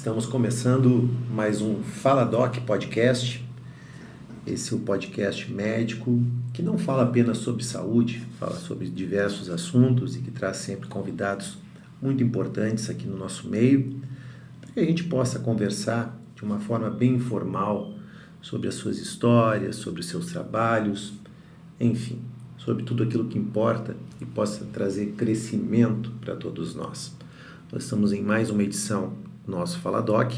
Estamos começando mais um Fala Doc podcast. Esse é o podcast médico que não fala apenas sobre saúde, fala sobre diversos assuntos e que traz sempre convidados muito importantes aqui no nosso meio, para que a gente possa conversar de uma forma bem informal sobre as suas histórias, sobre os seus trabalhos, enfim, sobre tudo aquilo que importa e possa trazer crescimento para todos nós. Nós estamos em mais uma edição do nosso Fala Doc,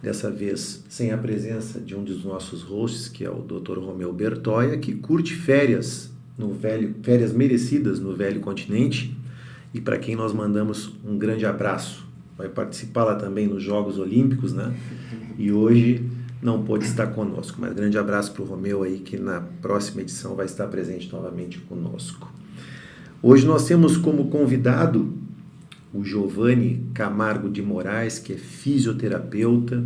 dessa vez sem a presença de um dos nossos hosts, que é o Dr. Romeu Bertoia, que curte férias merecidas no velho continente, e para quem nós mandamos um grande abraço. Vai participar lá também nos Jogos Olímpicos, né? E hoje não pôde estar conosco, mas grande abraço para o Romeu aí, que na próxima edição vai estar presente novamente conosco. Hoje nós temos como convidado o Giovanni Camargo de Moraes, que é fisioterapeuta,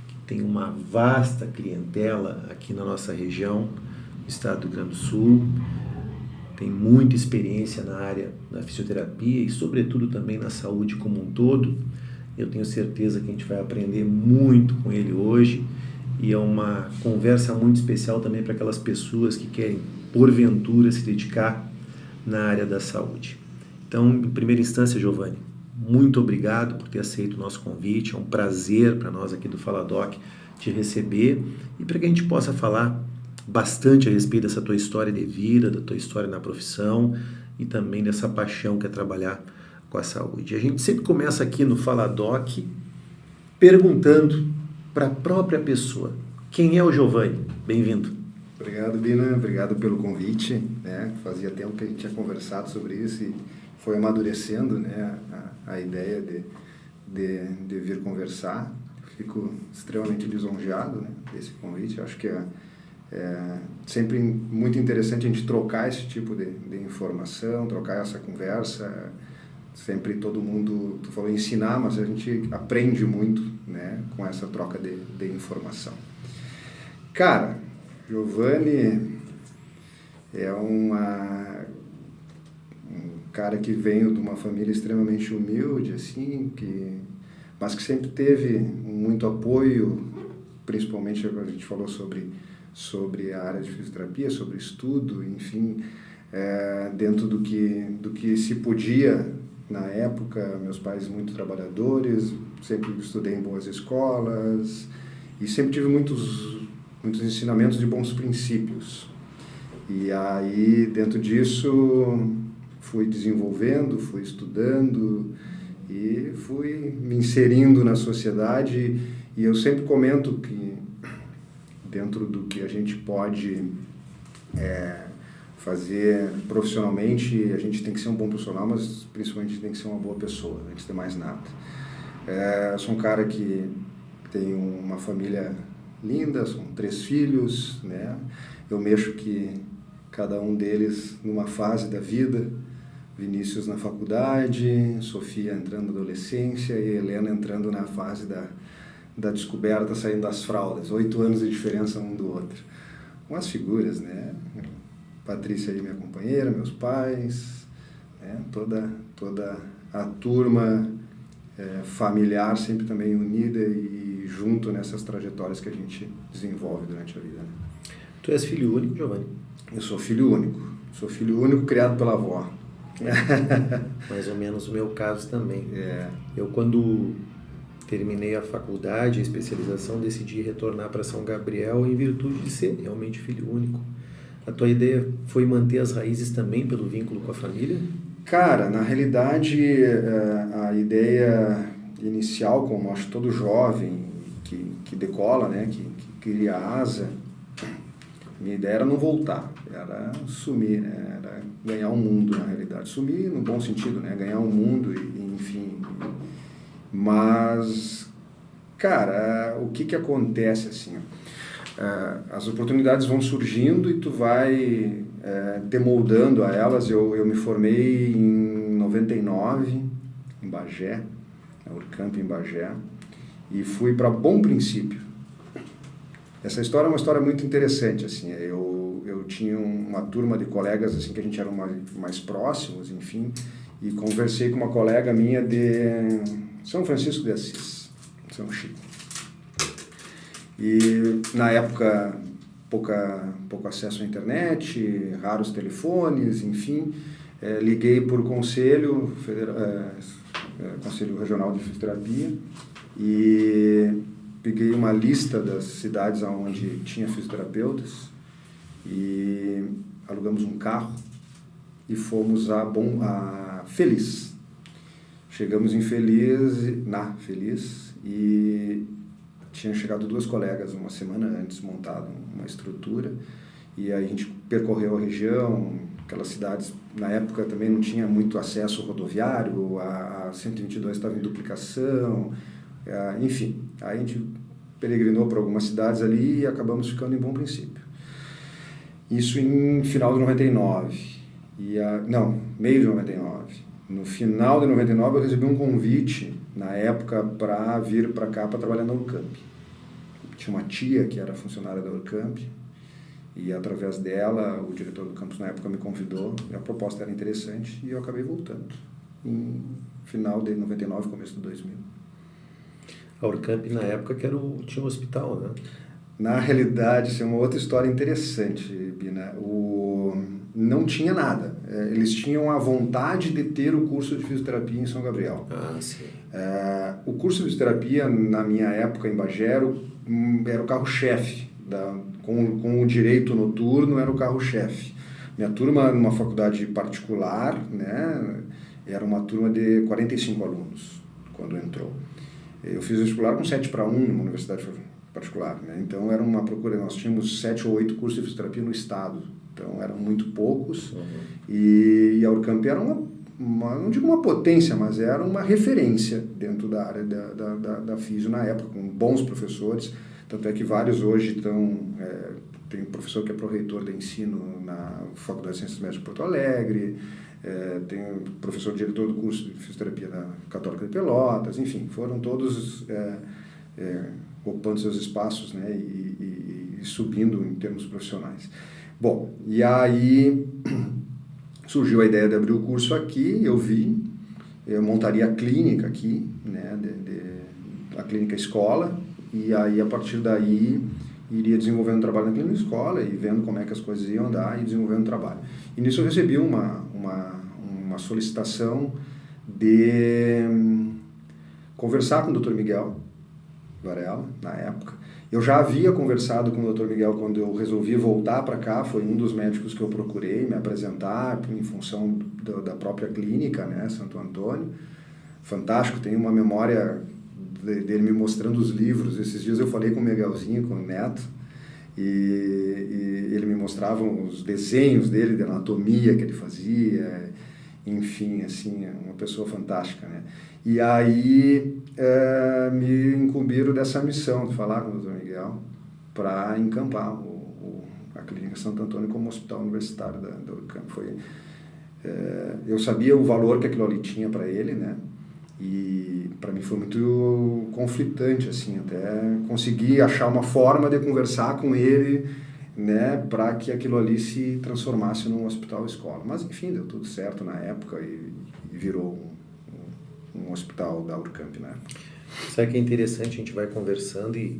que tem uma vasta clientela aqui na nossa região, no estado do Rio Grande do Sul, tem muita experiência na área da fisioterapia e, sobretudo, também na saúde como um todo. Eu tenho certeza que a gente vai aprender muito com ele hoje e é uma conversa muito especial também para aquelas pessoas que querem, porventura, se dedicar na área da saúde. Então, em primeira instância, Giovanni, muito obrigado por ter aceito o nosso convite. É um prazer para nós aqui do Fala Doc te receber e para que a gente possa falar bastante a respeito dessa tua história de vida, da tua história na profissão e também dessa paixão que é trabalhar com a saúde. A gente sempre começa aqui no Fala Doc perguntando para a própria pessoa: quem é o Giovanni? Bem-vindo. Obrigado, Bina. Obrigado pelo convite. Fazia tempo que a gente tinha conversado sobre isso e foi amadurecendo, né, a ideia de vir conversar. Fico extremamente lisonjeado, né, desse convite. Eu acho que é sempre muito interessante a gente trocar esse tipo de informação, trocar essa conversa. Sempre todo mundo, tu falou ensinar, mas a gente aprende muito, né, com essa troca de informação. Cara, Giovanni é um cara que veio de uma família extremamente humilde, assim, mas que sempre teve muito apoio, principalmente quando a gente falou sobre a área de fisioterapia, sobre estudo, enfim, dentro do que se podia na época. Meus pais muito trabalhadores, sempre estudei em boas escolas e sempre tive muitos ensinamentos de bons princípios. E aí, dentro disso, fui desenvolvendo, fui estudando e fui me inserindo na sociedade. E eu sempre comento que dentro do que a gente pode fazer profissionalmente, a gente tem que ser um bom profissional, mas principalmente tem que ser uma boa pessoa, antes de mais nada. Eu sou um cara que tem uma família linda, são 3 filhos, né? Eu mexo que cada um deles numa fase da vida. Vinícius na faculdade, Sofia entrando na adolescência e Helena entrando na fase da descoberta, saindo das fraldas. 8 anos de diferença um do outro. Umas figuras, né? Patrícia aí, minha companheira, meus pais, né? Toda a turma familiar sempre também unida e junto nessas trajetórias que a gente desenvolve durante a vida. Né? Tu és filho único, Giovanni? Eu sou filho único. Sou filho único criado pela avó. Mais ou menos o meu caso também. Eu, quando terminei a faculdade, a especialização, decidi retornar para São Gabriel em virtude de ser realmente filho único. A tua ideia foi manter as raízes também pelo vínculo com a família? Cara, na realidade, a ideia inicial, como acho todo jovem que decola, né, que cria asa, minha ideia era não voltar, era sumir, né? Era ganhar o mundo, na realidade. Sumir no bom sentido, né? Ganhar o mundo, enfim. Mas, cara, o que acontece, assim? As oportunidades vão surgindo e tu vai demoldando a elas. Eu me formei em 99, em Bagé, na Urcamp em Bagé, e fui para Bom Princípio. Essa história é uma história muito interessante, assim. Eu tinha uma turma de colegas, assim, que a gente era mais próximos, enfim, e conversei com uma colega minha de São Francisco de Assis, São Chico. E na época, pouco acesso à internet, raros telefones, enfim, liguei por conselho, Conselho Regional de Fisioterapia, e peguei uma lista das cidades onde tinha fisioterapeutas e alugamos um carro e fomos a Feliz. Chegamos em na Feliz, e tinham chegado 2 colegas uma semana antes, montado uma estrutura, e aí a gente percorreu a região, aquelas cidades, na época também não tinha muito acesso rodoviário, a 122 estava em duplicação, enfim, aí a gente peregrinou para algumas cidades ali e acabamos ficando em Bom Princípio. Isso em final de 99, meio de 99. No final de 99 eu recebi um convite, na época, para vir para cá para trabalhar na Urcamp. Tinha uma tia que era funcionária da Urcamp, e através dela, o diretor do campus na época me convidou, e a proposta era interessante, e eu acabei voltando, em final de 99, começo de 2000. A Urcamp, na época, tinha um hospital, né? Na realidade, isso é uma outra história interessante, Bina. Não tinha nada. Eles tinham a vontade de ter o curso de fisioterapia em São Gabriel. Ah, sim. O curso de fisioterapia, na minha época, em Bagé, era o carro-chefe. Com o direito noturno, era o carro-chefe. Minha turma, numa faculdade particular, né, era uma turma de 45 alunos, quando entrou. Eu fiz vestibular com 7-1 numa universidade particular, né? Então era uma procura, nós tínhamos 7 ou 8 cursos de fisioterapia no estado, então eram muito poucos. E a Urcamp era não digo uma potência, mas era uma referência dentro da área da fisio na época, com bons professores, tanto é que vários hoje estão, tem um professor que é pró-reitor de ensino na Faculdade de Ciências Médicas de Porto Alegre, tem um professor diretor do curso de fisioterapia da Católica de Pelotas, enfim, foram todos ocupando seus espaços, né, e subindo em termos profissionais. Bom, e aí surgiu a ideia de abrir o curso aqui, eu montaria a clínica aqui, né, a clínica escola, e aí a partir daí iria desenvolvendo um trabalho na clínica escola e vendo como é que as coisas iam andar e desenvolvendo o trabalho. E nisso eu recebi uma solicitação de conversar com o Dr. Miguel Varela, na época. Eu já havia conversado com o Dr. Miguel quando eu resolvi voltar para cá, foi um dos médicos que eu procurei me apresentar em função da própria clínica, né, Santo Antônio. Fantástico, tenho uma memória dele me mostrando os livros. Esses dias eu falei com o Miguelzinho, com o Neto, e ele me mostrava os desenhos dele, de anatomia que ele fazia, enfim, assim, uma pessoa fantástica, né? E aí me incumbiram dessa missão de falar com o Dr. Miguel para encampar a Clínica Santo Antônio como hospital universitário da Urcamp. Eu sabia o valor que aquilo ali tinha para ele, né? E para mim foi muito conflitante, assim, até conseguir achar uma forma de conversar com ele, né, para que aquilo ali se transformasse num hospital-escola. Mas, enfim, deu tudo certo na época e virou um hospital da Urcamp, né? Sabe que é interessante, a gente vai conversando e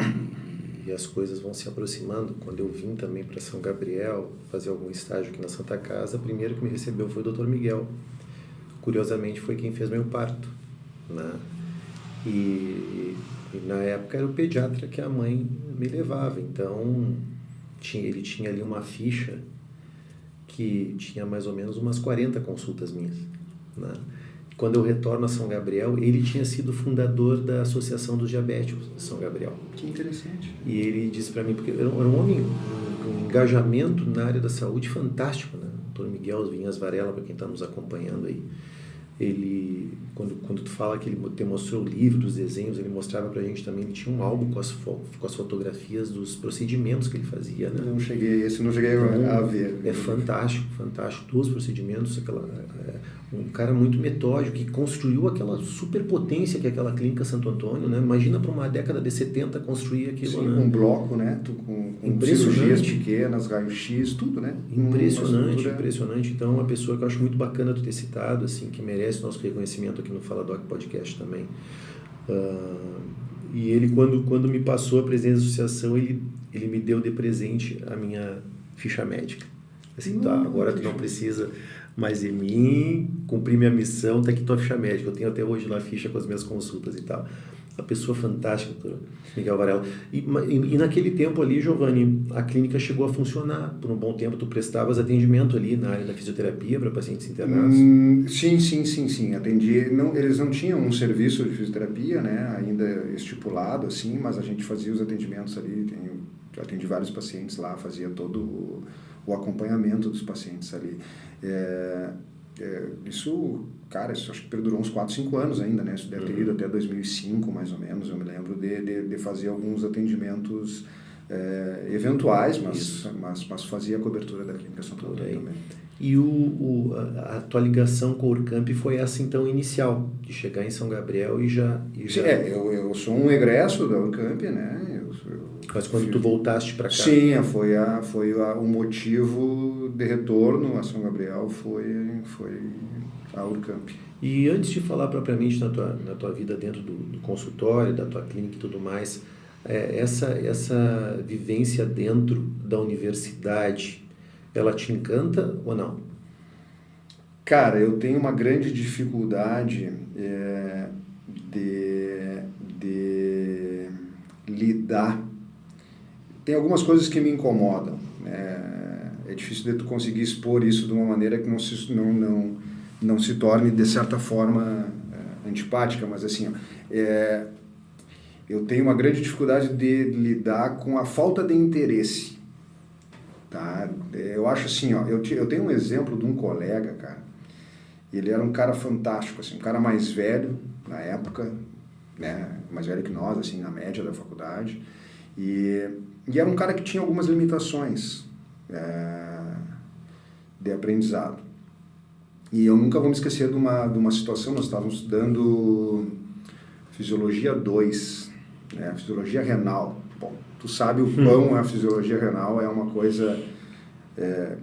as coisas vão se aproximando. Quando eu vim também para São Gabriel fazer algum estágio aqui na Santa Casa, o primeiro que me recebeu foi o Dr. Miguel. Curiosamente, foi quem fez meu parto, né? E na época era o pediatra que a mãe me levava, então ele tinha ali uma ficha que tinha mais ou menos umas 40 consultas minhas, né? Quando eu retorno a São Gabriel, ele tinha sido fundador da Associação dos Diabéticos de São Gabriel. Que interessante. E ele disse para mim, porque era um homem com um engajamento na área da saúde fantástico, né? O Dr. Miguel Vinhas Varela, para quem está nos acompanhando aí, ele, quando tu fala que ele te mostrou o livro dos desenhos, ele mostrava pra gente também, ele tinha um álbum com as fotografias dos procedimentos que ele fazia, né? Não cheguei a ver. É fantástico, dos procedimentos, um cara muito metódico, que construiu aquela superpotência que é aquela clínica Santo Antônio, né? Imagina para uma década de 70 construir aquilo. Sim, né? Com bloco, né? Com cirurgias pequenas, raio-x, tudo, né? Impressionante. Então, uma pessoa que eu acho muito bacana tu ter citado, assim, que merece nosso reconhecimento aqui no Fala Doc Podcast também. E ele, quando me passou a presidência da associação, ele me deu de presente a minha ficha médica. Assim, tá, agora tu não precisa mais de mim, cumpri minha missão, tá aqui tua ficha médica. Eu tenho até hoje lá a ficha com as minhas consultas e tal. Uma pessoa fantástica, doutor Miguel Varela. E naquele tempo ali, Giovanni, a clínica chegou a funcionar. Por um bom tempo, tu prestavas atendimento ali na área da fisioterapia para pacientes internados? Sim. Atendi. Não, eles não tinham um serviço de fisioterapia, né, ainda estipulado, assim, mas a gente fazia os atendimentos ali. Eu atendi vários pacientes lá, fazia todo o acompanhamento dos pacientes ali. Isso acho que perdurou uns 4, 5 anos ainda, né? Isso deve ter ido até 2005, mais ou menos. Eu me lembro de fazer alguns atendimentos eventuais, mas fazia a cobertura da clínica Santo Antônio também. E a tua ligação com a Urcamp foi essa, então, inicial, de chegar em São Gabriel e já... Sim, eu sou um egresso da Urcamp, né? Mas quando tu voltaste para cá? Sim, foi o motivo de retorno a São Gabriel foi a Urcamp. E antes de falar propriamente na tua vida dentro do consultório, da tua clínica e tudo mais, essa vivência dentro da universidade, ela te encanta ou não? Cara, eu tenho uma grande dificuldade de lidar. Tem algumas coisas que me incomodam. É difícil de tu conseguir expor isso de uma maneira que não se torne, de certa forma, antipática, mas assim, eu tenho uma grande dificuldade de lidar com a falta de interesse. Tá? Eu acho assim, eu tenho um exemplo de um colega, cara. Ele era um cara fantástico, assim, um cara mais velho na época, né, mais velho que nós, assim, na média da faculdade, e era um cara que tinha algumas limitações de aprendizado. E eu nunca vou me esquecer de uma situação. Nós estávamos estudando Fisiologia 2, né, Fisiologia Renal. Bom, tu sabe o quão a Fisiologia Renal é uma coisa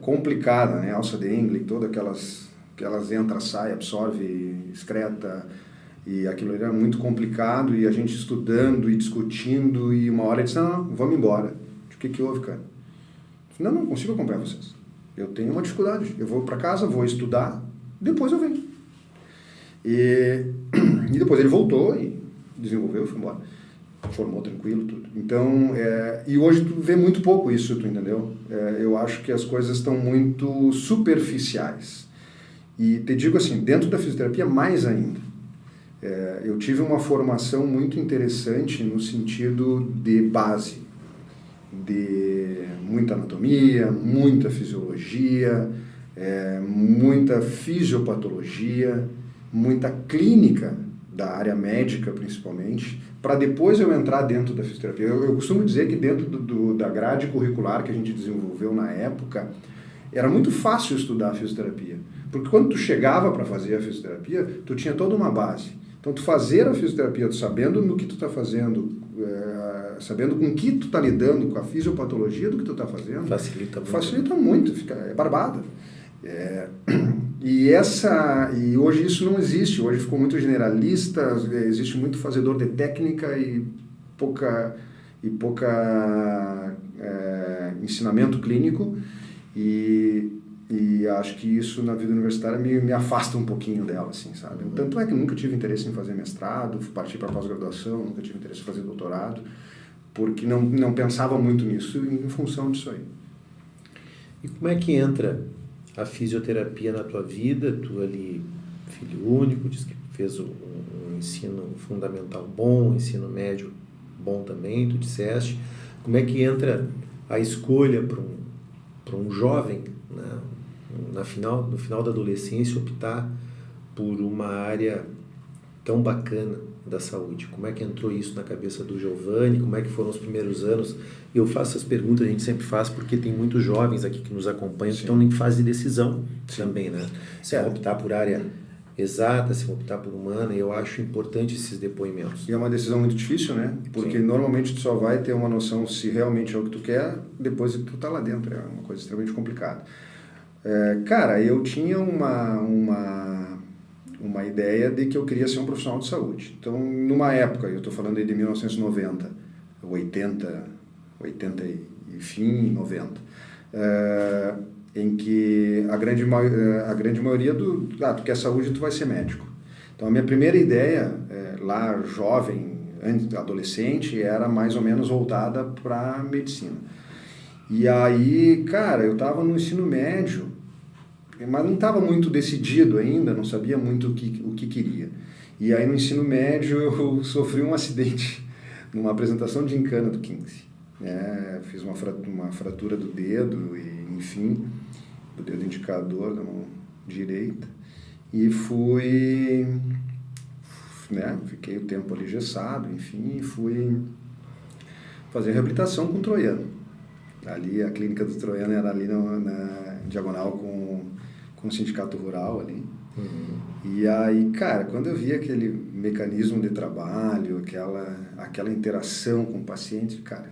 complicada, né, alça de Engle, todas aquelas entra, sai, absorve, excreta, e aquilo era muito complicado, e a gente estudando e discutindo, e uma hora ele disse, não, vamos embora. O que houve, cara? Não consigo acompanhar vocês. Eu tenho uma dificuldade. Eu vou para casa, vou estudar, depois eu venho. E depois ele voltou e desenvolveu e foi embora. Formou tranquilo, tudo. Então, e hoje tu vê muito pouco isso, tu entendeu? Eu acho que as coisas estão muito superficiais. E te digo assim, dentro da fisioterapia, mais ainda. Eu tive uma formação muito interessante no sentido de base, de muita anatomia, muita fisiologia, muita fisiopatologia, muita clínica da área médica principalmente, para depois eu entrar dentro da fisioterapia. Eu costumo dizer que dentro da grade curricular que a gente desenvolveu na época, era muito fácil estudar a fisioterapia, porque quando tu chegava para fazer a fisioterapia, tu tinha toda uma base. Então, tu fazer a fisioterapia, tu sabendo no que tu está fazendo, sabendo com que tu está lidando, com a fisiopatologia do que tu está fazendo, facilita muito, é barbada. E hoje isso não existe, hoje ficou muito generalista, existe muito fazedor de técnica e pouca ensinamento clínico, e acho que isso na vida universitária me afasta um pouquinho dela, assim, sabe? Tanto é que nunca tive interesse em fazer mestrado, partir para pós-graduação, nunca tive interesse em fazer doutorado, porque não pensava muito nisso em função disso aí. E como é que entra a fisioterapia na tua vida? Tu ali, filho único, diz que fez um ensino fundamental bom, um ensino médio bom também, tu disseste. Como é que entra a escolha para um jovem, né, no final da adolescência, optar por uma área tão bacana da saúde? Como é que entrou isso na cabeça do Giovanni? Como é que foram os primeiros anos? E eu faço essas perguntas, a gente sempre faz, porque tem muitos jovens aqui que nos acompanham, que estão em fase de decisão também, né? Se vão optar por área exata, se vão optar por humana, e eu acho importante esses depoimentos. E é uma decisão muito difícil, né? Porque normalmente tu só vai ter uma noção se realmente é o que tu quer depois que tu tá lá dentro. É uma coisa extremamente complicada. Cara, eu tinha uma uma ideia de que eu queria ser um profissional de saúde. Então, numa época, eu estou falando aí de 1990, 80 e fim 90, em que a grande maioria tu quer saúde, tu vai ser médico. Então, a minha primeira ideia, lá jovem, adolescente, era mais ou menos voltada para medicina. E aí, cara, eu estava no ensino médio, mas não estava muito decidido ainda, não sabia muito o que queria. E aí, no ensino médio, eu sofri um acidente numa apresentação de gincana do 15. Fiz uma fratura do dedo, e, enfim, do dedo indicador da mão direita. E fui, fiquei o tempo ali engessado, enfim, e fui fazer reabilitação com o Troiano. Ali, a clínica do Troiano era ali na diagonal com o sindicato rural ali. Uhum. E aí, cara, quando eu vi aquele mecanismo de trabalho, aquela interação com o paciente, cara,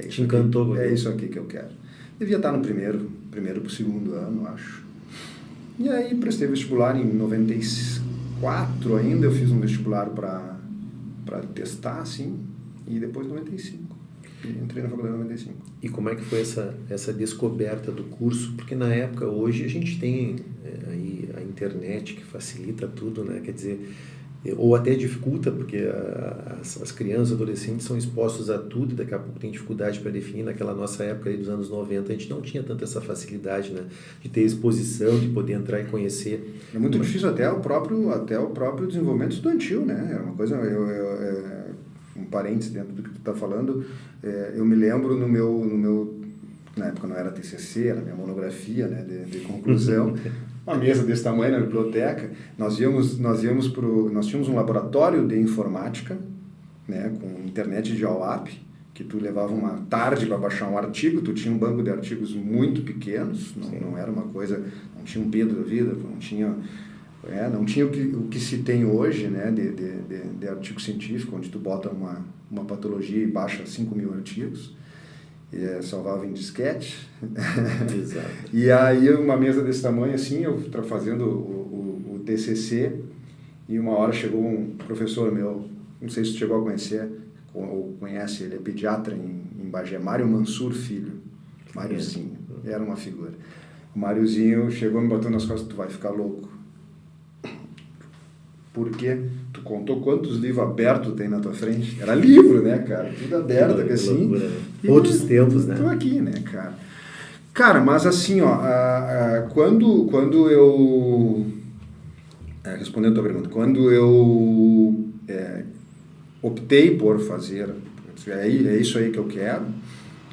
te encantou? É isso aqui que eu quero. Devia estar no primeiro para o segundo ano, acho. E aí prestei vestibular em 94 ainda, eu fiz um vestibular para testar, assim, e depois 95. Entrei na faculdade em 95. E como é que foi essa descoberta do curso? Porque na época, hoje, a gente tem aí a internet que facilita tudo, né? Quer dizer, ou até dificulta, porque as crianças, adolescentes são expostos a tudo e daqui a pouco tem dificuldade para definir. Naquela nossa época aí dos anos 90, a gente não tinha tanta essa facilidade, né? De ter exposição, de poder entrar e conhecer. É muito difícil até o próprio desenvolvimento estudantil, né? É uma coisa... um parênteses dentro do que tu está falando, eu me lembro no meu na época não era TCC, era minha monografia, né, de conclusão, uma mesa desse tamanho na biblioteca, nós tínhamos um laboratório de informática, né, com internet de dial-up, que tu levava uma tarde para baixar um artigo, tu tinha um banco de artigos muito pequenos, não era uma coisa, não tinha um Pedro da vida, não tinha o que se tem hoje, né, de artigo científico, onde tu bota uma patologia e baixa 5.000 artigos, salvava em disquete. Exato. E aí uma mesa desse tamanho, assim, eu fazendo o TCC, e uma hora chegou um professor meu, não sei se tu chegou a conhecer, ou conhece, ele é pediatra em Bagé, Mário Mansur Filho, Máriozinho, era uma figura. O Máriozinho chegou, me bateu nas costas, tu vai ficar louco. Porque tu contou quantos livros abertos tem na tua frente? Era livro, né, cara? Tudo aberto, assim. Outros tempos, né? Tô aqui, né, cara? Cara, mas assim, ó, quando eu... respondendo a tua pergunta, quando eu optei por fazer, é isso aí que eu quero,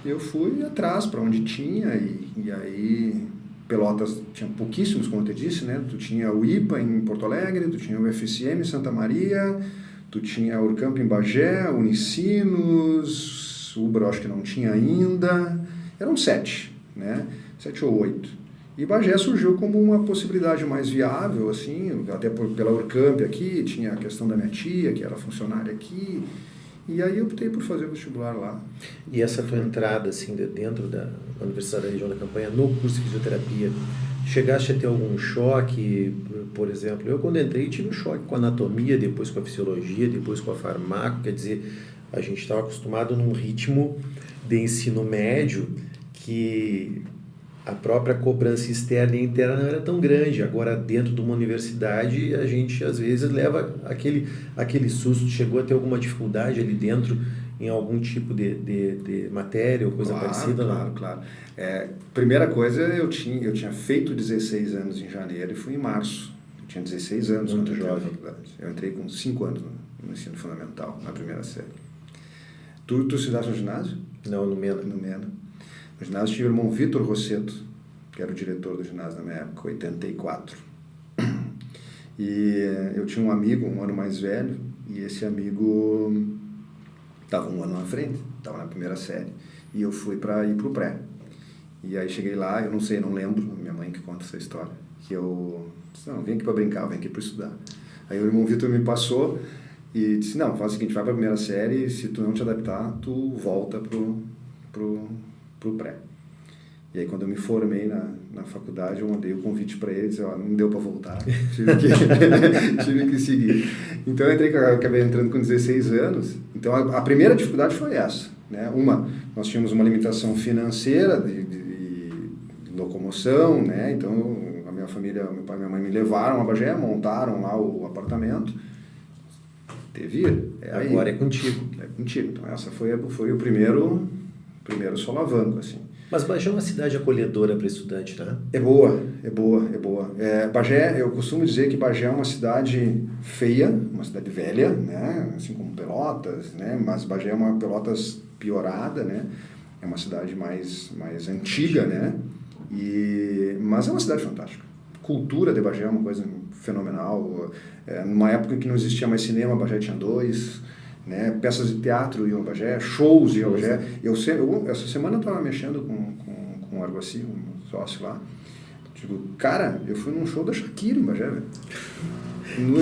eu fui atrás para onde tinha, e aí... Pelotas tinha pouquíssimos, como eu te disse, né? Tu tinha o IPA em Porto Alegre, tu tinha o FCM em Santa Maria, tu tinha o Urcamp em Bagé, Unicinos, Ubra acho que não tinha ainda, eram 7, né? 7 ou 8. E Bagé surgiu como uma possibilidade mais viável, assim, até pela Urcamp aqui, tinha a questão da minha tia, que era funcionária aqui, e aí eu optei por fazer o vestibular lá. E essa tua entrada, assim, dentro da Universidade da Região da Campanha, no curso de fisioterapia, chegaste a ter algum choque? Por exemplo, eu quando entrei tive um choque com a anatomia, depois com a fisiologia, depois com a farmácia, quer dizer, a gente estava acostumado num ritmo de ensino médio que a própria cobrança externa e interna não era tão grande. Agora, dentro de uma universidade, a gente às vezes leva aquele susto. Chegou a ter alguma dificuldade ali dentro em algum tipo de matéria ou coisa parecida? Claro. Primeira coisa, eu tinha feito 16 anos em janeiro e fui em março. Eu tinha 16 anos quando eu entrei na faculdade. Eu entrei com 5 anos no ensino fundamental, na primeira série. Tu estudaste no ginásio? Não, no Mena. No Mena. No ginásio tinha o irmão Vitor Rosseto, que era o diretor do ginásio na minha época, 84. E eu tinha um amigo, um ano mais velho, e esse amigo estava um ano na frente, estava na primeira série, e eu fui para ir para o pré. E aí cheguei lá, eu não lembro, minha mãe que conta essa história, que eu disse, não, vem aqui para brincar, vem aqui para estudar. Aí o irmão Vitor me passou e disse, não, faz o seguinte, vai para a primeira série, se tu não te adaptar, tu volta pro pré. E aí quando eu me formei na faculdade, eu mandei o convite para eles, não deu para voltar, tive que seguir. Então eu acabei entrando com 16 anos. Então a primeira dificuldade foi essa, né? Nós tínhamos uma limitação financeira de locomoção, né? Então a minha família, meu pai e minha mãe me levaram a Bagé, montaram lá o apartamento. Agora é contigo. É contigo. Então essa foi o primeiro solavanco, assim. Mas Bagé é uma cidade acolhedora para estudante, né? É boa. Bagé, eu costumo dizer que Bagé é uma cidade feia, uma cidade velha, né? Assim como Pelotas, né? Mas Bagé é uma Pelotas piorada, né? É uma cidade mais antiga, né? Mas é uma cidade fantástica. Cultura de Bagé é uma coisa fenomenal. Numa época em que não existia mais cinema, Bagé tinha 2, né? Peças de teatro iam a Bagé, shows iam a Bagé. Essa semana eu estava mexendo com o Arguaci, um sócio lá. Tipo, cara, eu fui num show da Shakira em Bagé, velho.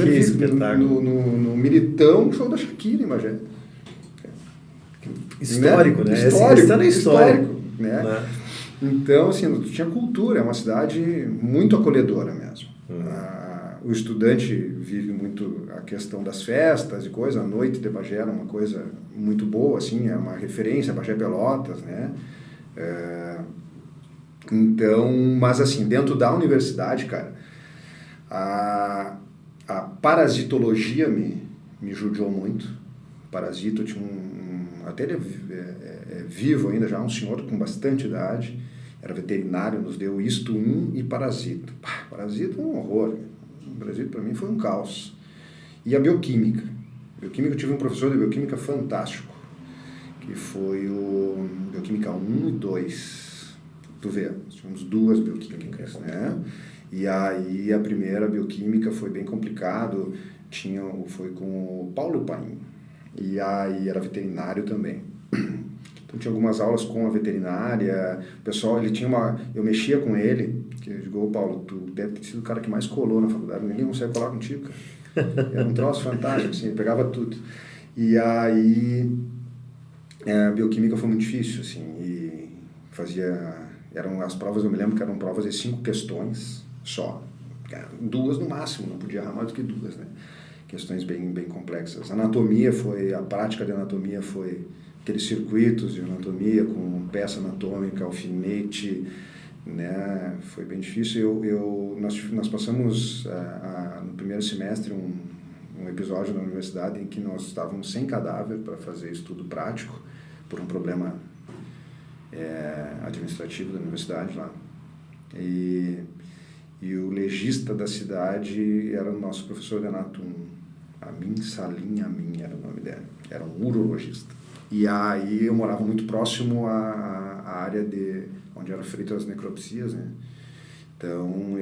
Que espetáculo. No Militão, show da Shakira em Bagé. Histórico, né? Histórico, né? Então, assim, tinha cultura, é uma cidade muito acolhedora mesmo. O estudante vive muito a questão das festas e coisa, a noite de Bagé era uma coisa muito boa, assim, é uma referência, Bagé Pelotas, né? Então, mas assim, dentro da universidade, cara, a parasitologia me judiou muito. Parasito tinha até ele é vivo ainda, já um senhor com bastante idade, era veterinário, nos deu isto e parasito. Parasito é um horror. O parasito para mim foi um caos. E a bioquímica. Bioquímica, eu tive um professor de bioquímica fantástico, que foi o Bioquímica 1 e 2. Tu vê, nós tivemos 2 bioquímicas, né? E aí a primeira bioquímica foi bem complicado, foi com o Paulo Paim. E aí era veterinário também. Então tinha algumas aulas com a veterinária, o pessoal, eu mexia com ele, que eu digo, Paulo, tu deve ter sido o cara que mais colou na faculdade, ninguém consegue colar contigo, cara. Era um troço fantástico, assim, eu pegava tudo. E aí a bioquímica foi muito difícil, assim, e as provas, eu me lembro que eram provas de 5 questões só, 2 no máximo, não podia errar mais do que 2, né? Questões bem complexas. A prática de anatomia foi aqueles circuitos de anatomia com peça anatômica, alfinete, né? Foi bem difícil. Nós passamos no primeiro semestre um episódio na universidade em que nós estávamos sem cadáver para fazer estudo prático por um problema administrativo da universidade lá. E o legista da cidade era o nosso professor de anatomia. Amin Salim Amin era o nome dela. Era um urologista. E aí eu morava muito próximo à área onde eram feitas as necropsias, né? Então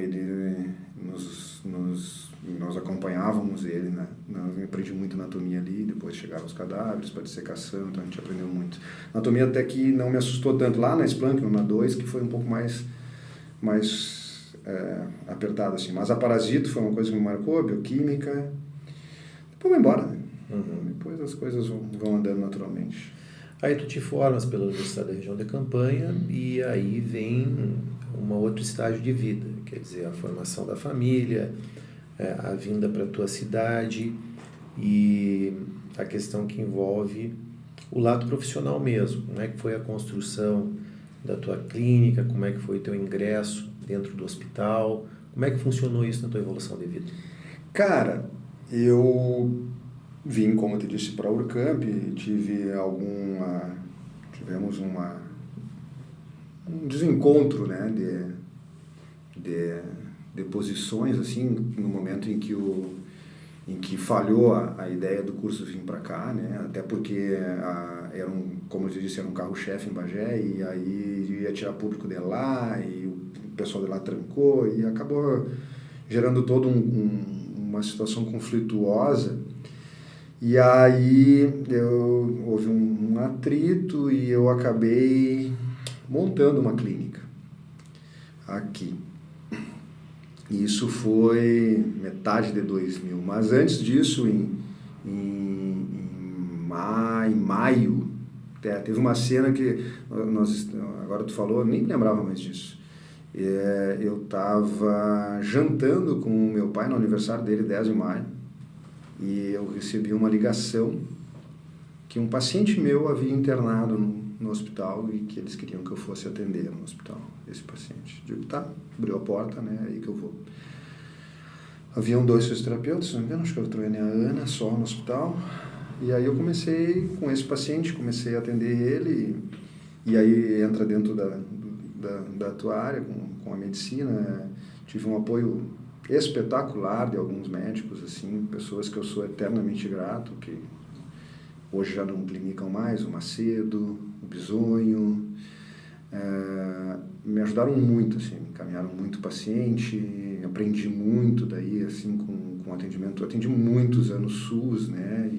nós acompanhávamos ele, né? Eu aprendi muito anatomia ali, depois chegaram os cadáveres para dissecação, então a gente aprendeu muito. Anatomia até que não me assustou tanto lá na Splunk, na 2, que foi um pouco mais apertado assim. Mas a parasito foi uma coisa que me marcou, a bioquímica. Depois vai embora, né? Depois as coisas vão andando naturalmente. Aí tu te formas pela Universidade da Região de Campanha e aí vem um outro estágio de vida, quer dizer, a formação da família, a vinda para a tua cidade e a questão que envolve o lado profissional mesmo. Como é que foi a construção da tua clínica, como é que foi o teu ingresso dentro do hospital, como é que funcionou isso na tua evolução de vida? Cara, eu vim, como eu te disse, para a Urcamp, tivemos um desencontro, né, de posições, assim, no momento em que falhou a ideia do curso vir para cá, né, até porque como eu te disse, era um carro-chefe em Bagé, e aí ia tirar público de lá, e o pessoal de lá trancou, e acabou gerando toda uma situação conflituosa. E aí houve um atrito e eu acabei montando uma clínica aqui. Isso foi metade de 2000, mas antes disso, em maio, teve uma cena que agora tu falou, eu nem lembrava mais disso. Eu estava jantando com o meu pai no aniversário dele, 10 de maio, e eu recebi uma ligação que um paciente meu havia internado no hospital e que eles queriam que eu fosse atender no hospital, esse paciente. Digo, tá, abriu a porta, né, aí que eu vou. Haviam 2 fisioterapeutas, se não me engano, acho que eu trouxe a Ana só no hospital, e aí eu comecei com esse paciente, comecei a atender ele, e aí entra dentro da tua área, com a medicina. Tive um apoio espetacular de alguns médicos, assim, pessoas que eu sou eternamente grato, que hoje já não clinicam mais, o Macedo, o Bisonho, me ajudaram muito, assim, me encaminharam muito paciente, aprendi muito daí, assim, com atendimento. Eu atendi muitos anos SUS, né,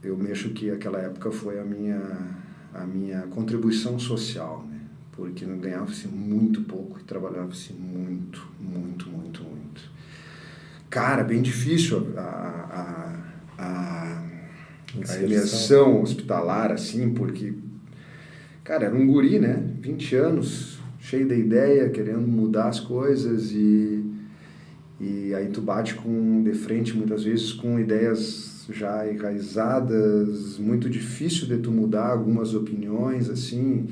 eu mexo que aquela época foi a minha contribuição social, né? Porque não ganhava-se muito pouco e trabalhava-se muito, muito, muito, muito. Cara, bem difícil a imersão hospitalar, assim, porque, cara, era um guri, né? 20 anos, cheio de ideia, querendo mudar as coisas e aí tu bate de frente, muitas vezes, com ideias já enraizadas, muito difícil de tu mudar algumas opiniões, assim.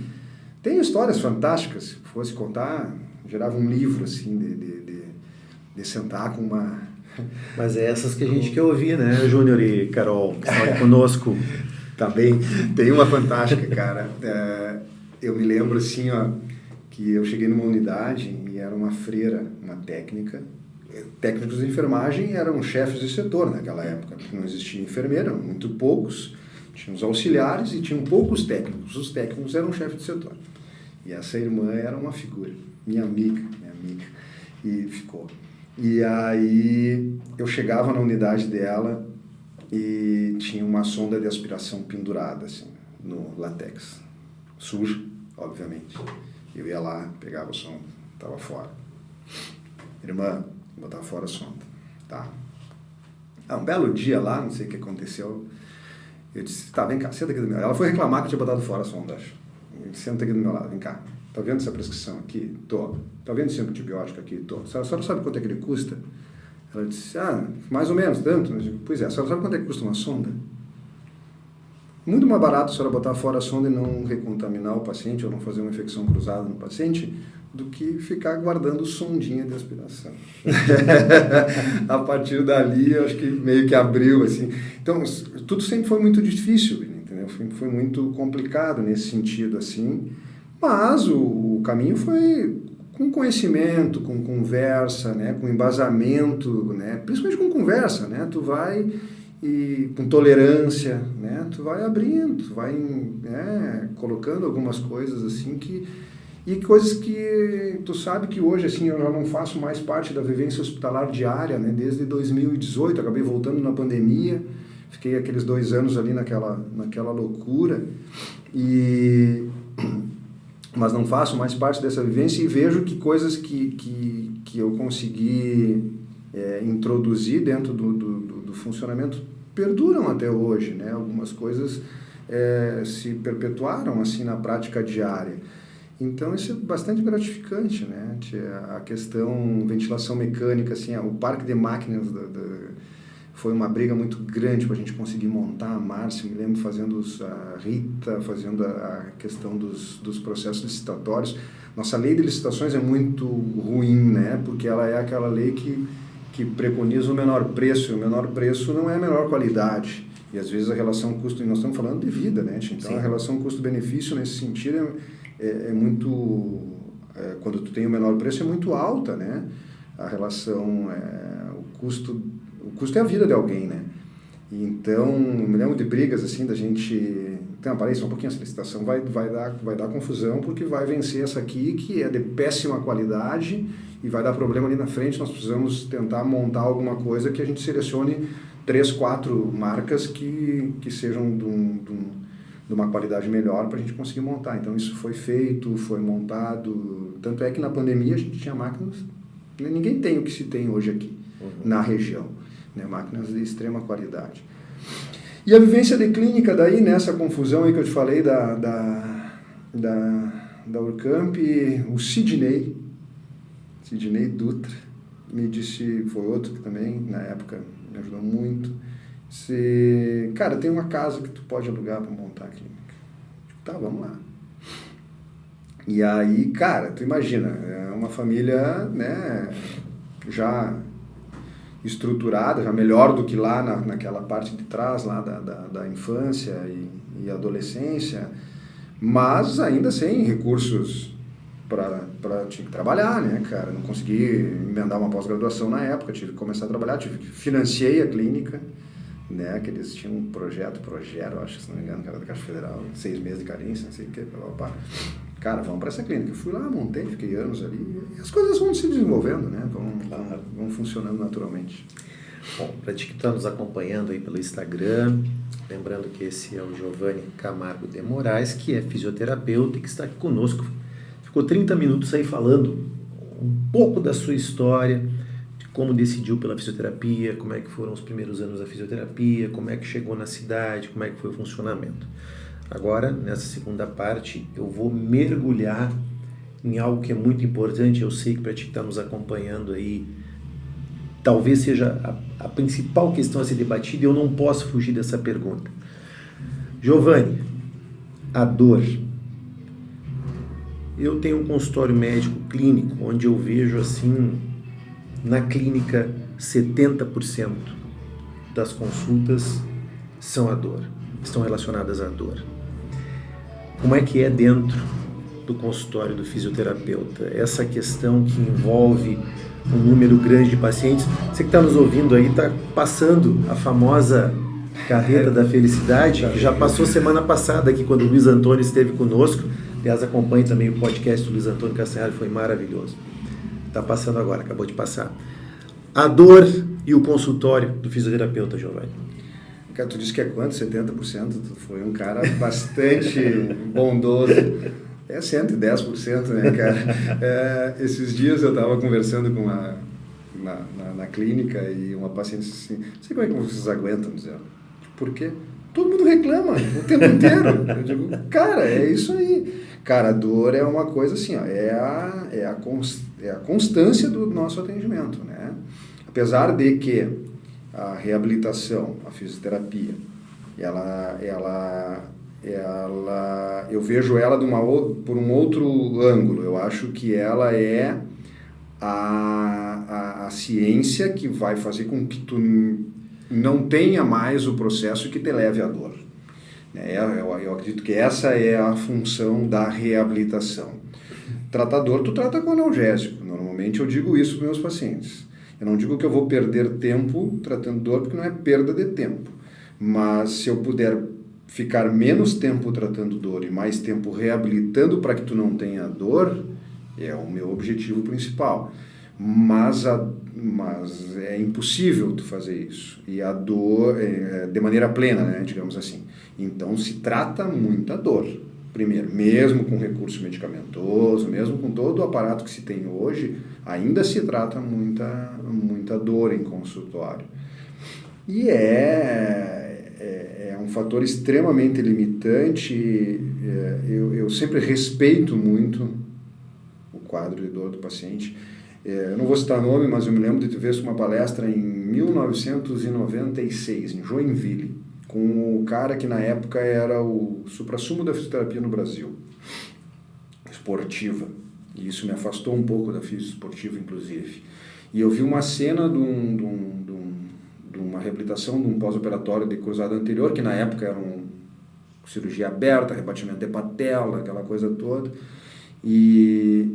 Tem histórias fantásticas, se fosse contar, gerava um livro, assim, de sentar com uma... Mas é essas que a gente quer ouvir, né, Júnior e Carol, que estão aqui conosco. Também, tem uma fantástica, cara. Eu me lembro, assim, ó, que eu cheguei numa unidade e era uma freira, uma técnica. Técnicos de enfermagem eram chefes de setor naquela época, porque não existia enfermeira, eram muito poucos, tinha os auxiliares e tinham poucos técnicos. Os técnicos eram chefes de setor. E essa irmã era uma figura, minha amiga, e ficou. E aí eu chegava na unidade dela e tinha uma sonda de aspiração pendurada, assim, no látex, suja, obviamente. Eu ia lá, pegava o sonda, estava fora. Irmã, vou botar fora a sonda. Tá. Um belo dia lá, não sei o que aconteceu, eu disse, tá, vem cá, senta aqui do meu lado. Ela foi reclamar que eu tinha botado fora a sonda, acho. Senta aqui do meu lado, vem cá. Tá vendo essa prescrição aqui? Tô. Tá vendo esse antibiótico aqui? Tô. A senhora sabe quanto é que ele custa? Ela disse, mais ou menos, tanto. Eu digo, pois é, a senhora sabe quanto é que custa uma sonda? Muito mais barato a senhora botar fora a sonda e não recontaminar o paciente ou não fazer uma infecção cruzada no paciente do que ficar guardando sondinha de aspiração. A partir dali, eu acho que meio que abriu, assim. Então, tudo sempre foi muito difícil, entendeu? Foi muito complicado nesse sentido, assim. Mas o caminho foi com conhecimento, com conversa, né? Com embasamento, né? Principalmente com conversa, né? Tu vai... e com tolerância, né? Tu vai abrindo, tu vai colocando algumas coisas assim e coisas que tu sabe que hoje assim eu já não faço mais parte da vivência hospitalar diária, né? Desde 2018, acabei voltando na pandemia, fiquei aqueles 2 anos ali naquela loucura mas não faço mais parte dessa vivência e vejo que coisas que eu consegui introduzir dentro do funcionamento perduram até hoje, né? Algumas coisas se perpetuaram assim na prática diária. Então isso é bastante gratificante, né? A questão ventilação mecânica, assim, o parque de máquinas foi uma briga muito grande para a gente conseguir montar. A Márcia, me lembro, fazendo a Rita, fazendo a questão dos processos licitatórios. Nossa lei de licitações é muito ruim, né? Porque ela é aquela lei que preconiza o menor preço, e o menor preço não é a menor qualidade. E às vezes a relação custo, nós estamos falando de vida, né? Então sim, a relação custo-benefício nesse sentido é muito, quando tu tem o menor preço é muito alta, né? A relação, o custo é a vida de alguém, né? E então, me lembro de brigas assim da gente, então, parei só um pouquinho, essa licitação vai dar confusão porque vai vencer essa aqui que é de péssima qualidade e vai dar problema ali na frente. Nós precisamos tentar montar alguma coisa que a gente selecione 3, 4 marcas que sejam de uma qualidade melhor para a gente conseguir montar. Então isso foi feito, foi montado, tanto é que na pandemia a gente tinha máquinas, ninguém tem o que se tem hoje aqui na região, né? Máquinas de extrema qualidade. E a vivência de clínica daí, nessa confusão aí que eu te falei da Urcamp, o Sidney Dutra, me disse, foi outro que também, na época, me ajudou muito. Cara, tem uma casa que tu pode alugar para montar a clínica. Tá, vamos lá. E aí, cara, tu imagina, é uma família, né, já estruturada, já melhor do que lá naquela parte de trás, lá da infância e adolescência, mas ainda sem recursos para tinha que trabalhar, né, cara? Não consegui emendar uma pós-graduação na época, tive que começar a trabalhar, financiei a clínica, né, que eles tinham um projeto, acho que se não me engano, que era da Caixa Federal, 6 meses de carência, não sei o que, cara, vamos para essa clínica. Eu fui lá, montei, fiquei anos ali, e as coisas vão se desenvolvendo, né, vão funcionando naturalmente. Bom, para ti que está nos acompanhando aí pelo Instagram, lembrando que esse é o Giovanni Camargo de Moraes, que é fisioterapeuta e que está aqui conosco. Ficou 30 minutos aí falando um pouco da sua história, de como decidiu pela fisioterapia, como é que foram os primeiros anos da fisioterapia, como é que chegou na cidade, como é que foi o funcionamento. Agora, nessa segunda parte, eu vou mergulhar em algo que é muito importante. Eu sei que para ti que está nos acompanhando aí, talvez seja a principal questão a ser debatida, e eu não posso fugir dessa pergunta. Giovanni, a dor. Eu tenho um consultório médico clínico, onde eu vejo assim, na clínica, 70% das consultas são a dor, estão relacionadas à dor. Como é que é dentro do consultório do fisioterapeuta? Essa questão que envolve um número grande de pacientes. Você que está nos ouvindo aí está passando a famosa carreta da felicidade, que já passou semana passada aqui, quando o Luiz Antônio esteve conosco. Aliás, acompanhe também o podcast do Luiz Antônio Castanhari, foi maravilhoso. Está passando agora, acabou de passar. A dor e o consultório do fisioterapeuta, Giovanni. Cara, tu disse que é quanto? 70%? Tu foi um cara bastante bondoso. É 110%, né, cara? Esses dias eu estava conversando com na clínica e uma paciente disse assim, não sei como é que vocês aguentam, dizer, por quê? Todo mundo reclama o tempo inteiro. Eu digo, cara, é isso aí. Cara, a dor é uma coisa assim, ó, é a constância do nosso atendimento, né? Apesar de que a reabilitação, a fisioterapia, eu vejo ela por um outro ângulo. Eu acho que ela é a ciência que vai fazer com que tu não tenha mais o processo que te leve à dor. Eu acredito que essa é a função da reabilitação. Tratar dor, tu trata com analgésico. Normalmente eu digo isso para meus pacientes. Eu não digo que eu vou perder tempo tratando dor, porque não é perda de tempo. Mas se eu puder ficar menos tempo tratando dor e mais tempo reabilitando para que tu não tenha dor, é o meu objetivo principal. Mas é impossível tu fazer isso. E a dor, de maneira plena, né, digamos assim. Então se trata muita dor. Primeiro, mesmo com recurso medicamentoso, mesmo com todo o aparato que se tem hoje, ainda se trata muita dor em consultório. E é um fator extremamente limitante. Eu sempre respeito muito o quadro de dor do paciente. Eu não vou citar nome, mas eu me lembro de ter visto uma palestra em 1996, em Joinville, com o cara que na época era o suprassumo da fisioterapia no Brasil, esportiva. E isso me afastou um pouco da fisio esportiva, inclusive. E eu vi uma cena de uma reabilitação de um pós-operatório de cruzado anterior, que na época era uma cirurgia aberta, rebatimento de patela, aquela coisa toda. E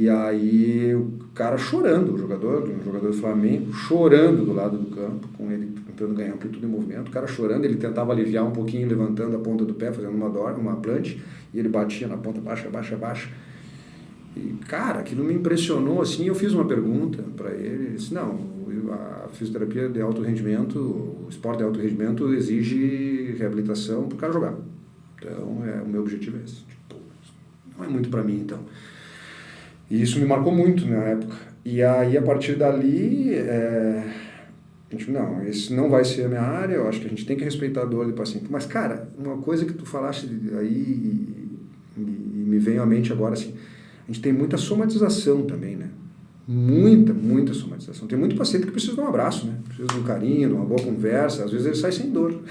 aí o cara chorando, o jogador do Flamengo, chorando do lado do campo, com ele tentando ganhar amplitude de movimento, o cara chorando, ele tentava aliviar um pouquinho, levantando a ponta do pé, fazendo uma planche, e ele batia na ponta, baixa. E, cara, aquilo me impressionou, assim, eu fiz uma pergunta para ele, ele disse, não, a fisioterapia de alto rendimento, o esporte de alto rendimento exige reabilitação para o cara jogar. Então, o meu objetivo é esse. Tipo, não é muito para mim, então. E isso me marcou muito na época. E aí, a partir dali, a gente, não, esse não vai ser a minha área, eu acho que a gente tem que respeitar a dor do paciente. Mas, cara, uma coisa que tu falaste aí e me vem à mente agora, assim, a gente tem muita somatização também, né? Muita somatização. Tem muito paciente que precisa de um abraço, né? Precisa de um carinho, de uma boa conversa. Às vezes ele sai sem dor.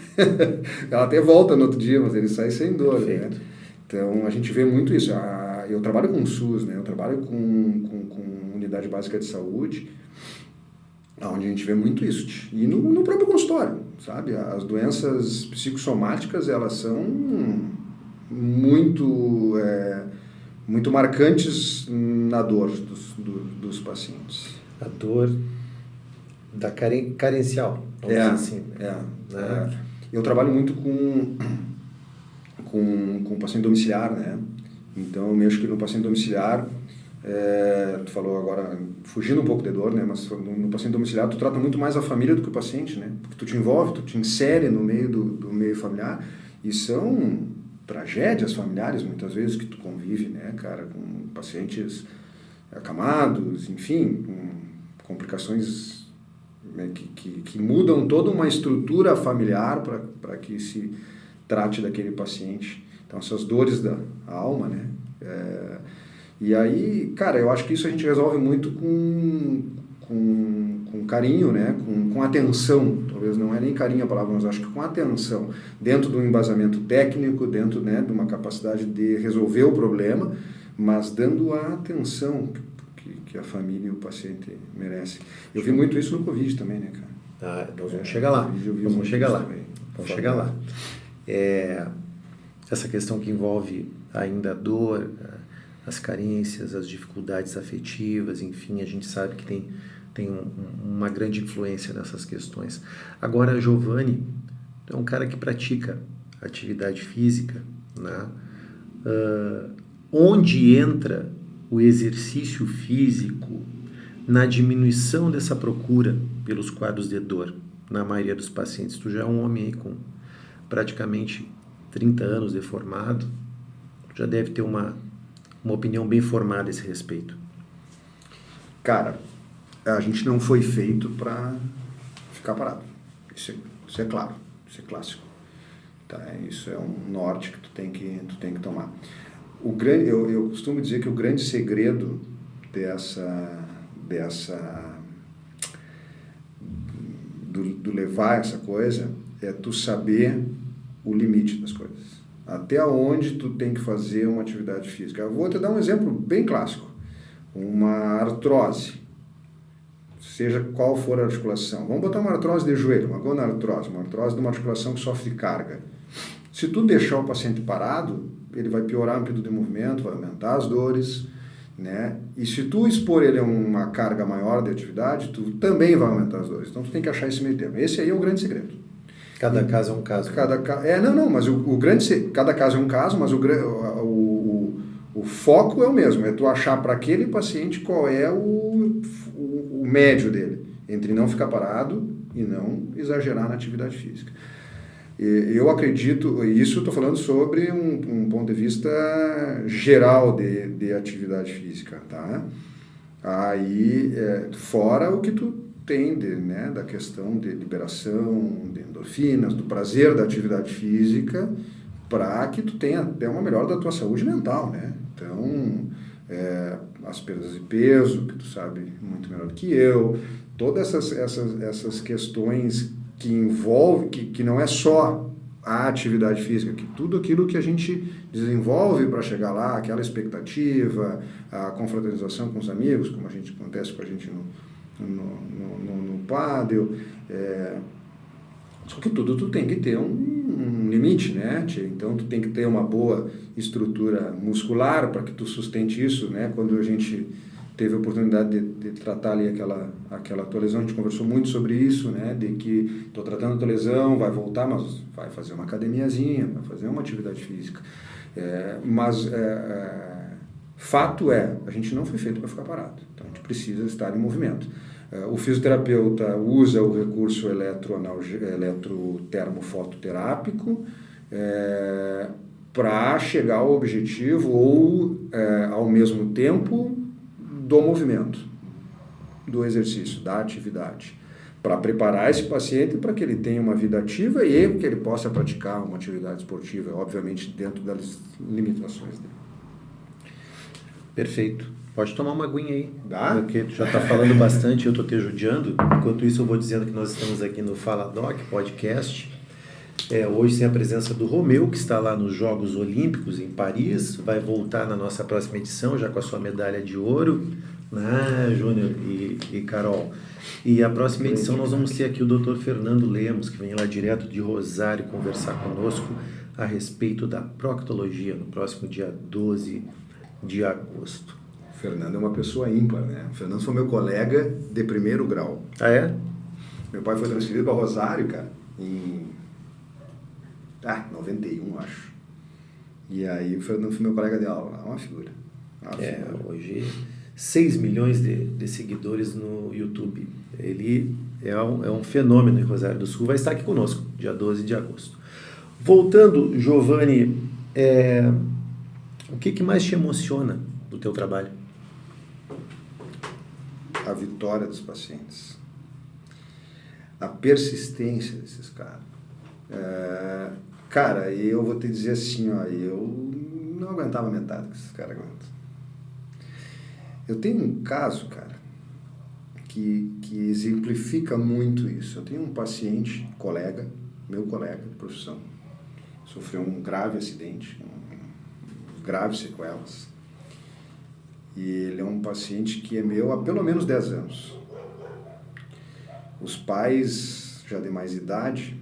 Ela até volta no outro dia, mas ele sai sem dor, né? Então, a gente vê muito isso. Eu trabalho com SUS, né? Eu trabalho com unidade básica de saúde, onde a gente vê muito isso. E no próprio consultório, sabe? As doenças psicossomáticas, elas são muito marcantes na dor dos pacientes. A dor da carencial, vamos dizer assim. Né? Eu trabalho muito com paciente domiciliar, né? Então, eu mexo que no paciente domiciliar, tu falou agora, fugindo um pouco de dor, né? Mas no paciente domiciliar, tu trata muito mais a família do que o paciente, né? Porque tu te envolve, tu te insere no meio do meio familiar, e são tragédias familiares, muitas vezes, que tu convive, né, cara, com pacientes acamados, enfim, com complicações, né, que mudam toda uma estrutura familiar para que se trate daquele paciente. Então, essas dores da alma, né? E aí, cara, eu acho que isso a gente resolve muito com carinho, né? Com atenção. Talvez não é nem carinho a palavra, mas acho que com atenção. Dentro de um embasamento técnico, dentro, né, de uma capacidade de resolver o problema, mas dando a atenção que a família e o paciente merecem. Eu vi muito isso no Covid também, né, cara? Nós vamos chegar lá. Vamos chegar lá. Essa questão que envolve ainda a dor, as carências, as dificuldades afetivas, enfim, a gente sabe que tem uma grande influência nessas questões. Agora, Giovanni é um cara que pratica atividade física, né? Onde entra o exercício físico na diminuição dessa procura pelos quadros de dor na maioria dos pacientes? Tu já é um homem aí com praticamente 30 anos de formado, já deve ter uma opinião bem formada a esse respeito. Cara, a gente não foi feito para ficar parado. Isso é claro, isso é clássico. Tá? Isso é um norte que tu tem que tomar. Eu costumo dizer que o grande segredo do levar essa coisa é tu saber o limite das coisas. Até onde tu tem que fazer uma atividade física. Eu vou te dar um exemplo bem clássico. Uma artrose. Seja qual for a articulação. Vamos botar uma artrose de joelho, uma gonartrose, uma artrose de uma articulação que sofre de carga. Se tu deixar o paciente parado, ele vai piorar o amplitude de movimento, vai aumentar as dores, né? E se tu expor ele a uma carga maior de atividade, tu também vai aumentar as dores. Então tu tem que achar esse meio termo. Esse aí é o grande segredo. Cada caso é um caso. Mas cada caso é um caso, mas o foco é o mesmo, é tu achar para aquele paciente qual é o médio dele, entre não ficar parado e não exagerar na atividade física. Eu acredito, isso estou falando sobre um ponto de vista geral de atividade física, tá? Aí, fora o que tu tem da questão de liberação de endorfinas, do prazer da atividade física, para que tu tenha até uma melhora da tua saúde mental, né? Então, as perdas de peso, que tu sabe muito melhor do que eu, todas essas questões que envolve, que não é só a atividade física, que tudo aquilo que a gente desenvolve para chegar lá, aquela expectativa, a confraternização com os amigos, como acontece com a gente no pádel, só que tudo tu tem que ter um limite, né? Então tu tem que ter uma boa estrutura muscular para que tu sustente isso, né? Quando a gente teve a oportunidade de tratar ali aquela tua lesão, a gente conversou muito sobre isso, né? De que estou tratando a tua lesão, vai voltar, mas vai fazer uma academiazinha, vai fazer uma atividade física. Fato é, a gente não foi feito para ficar parado, então a gente precisa estar em movimento. O fisioterapeuta usa o recurso eletrotermofototerápico para chegar ao objetivo ou, ao mesmo tempo, do movimento, do exercício, da atividade, para preparar esse paciente para que ele tenha uma vida ativa e que ele possa praticar uma atividade esportiva, obviamente dentro das limitações dele. Perfeito. Pode tomar uma aguinha aí. Dá? Porque tu já está falando bastante, eu estou te judiando. Enquanto isso, eu vou dizendo que nós estamos aqui no Fala Doc Podcast. Hoje tem a presença do Romeu, que está lá nos Jogos Olímpicos em Paris. Vai voltar na nossa próxima edição, já com a sua medalha de ouro, né, Júnior e Carol? E a próxima edição nós vamos ter aqui o Dr. Fernando Lemos, que vem lá direto de Rosário conversar conosco a respeito da proctologia, no próximo dia 12 de agosto. O Fernando é uma pessoa ímpar, né? O Fernando foi meu colega de primeiro grau. Ah, é? Meu pai foi transferido para Rosário, cara, em 91, acho. E aí o Fernando foi meu colega de aula. Uma figura. Hoje 6 milhões de seguidores no YouTube. Ele é um fenômeno em Rosário do Sul. Vai estar aqui conosco, dia 12 de agosto. Voltando, Giovanni, o que mais te emociona do teu trabalho? A vitória dos pacientes. A persistência desses caras. Cara, eu vou te dizer assim, ó, eu não aguentava metade que esses caras aguentam. Eu tenho um caso, cara, que exemplifica muito isso. Eu tenho um paciente, meu colega de profissão, sofreu um grave acidente, graves sequelas. E ele é um paciente que é meu há pelo menos 10 anos. Os pais, já de mais idade,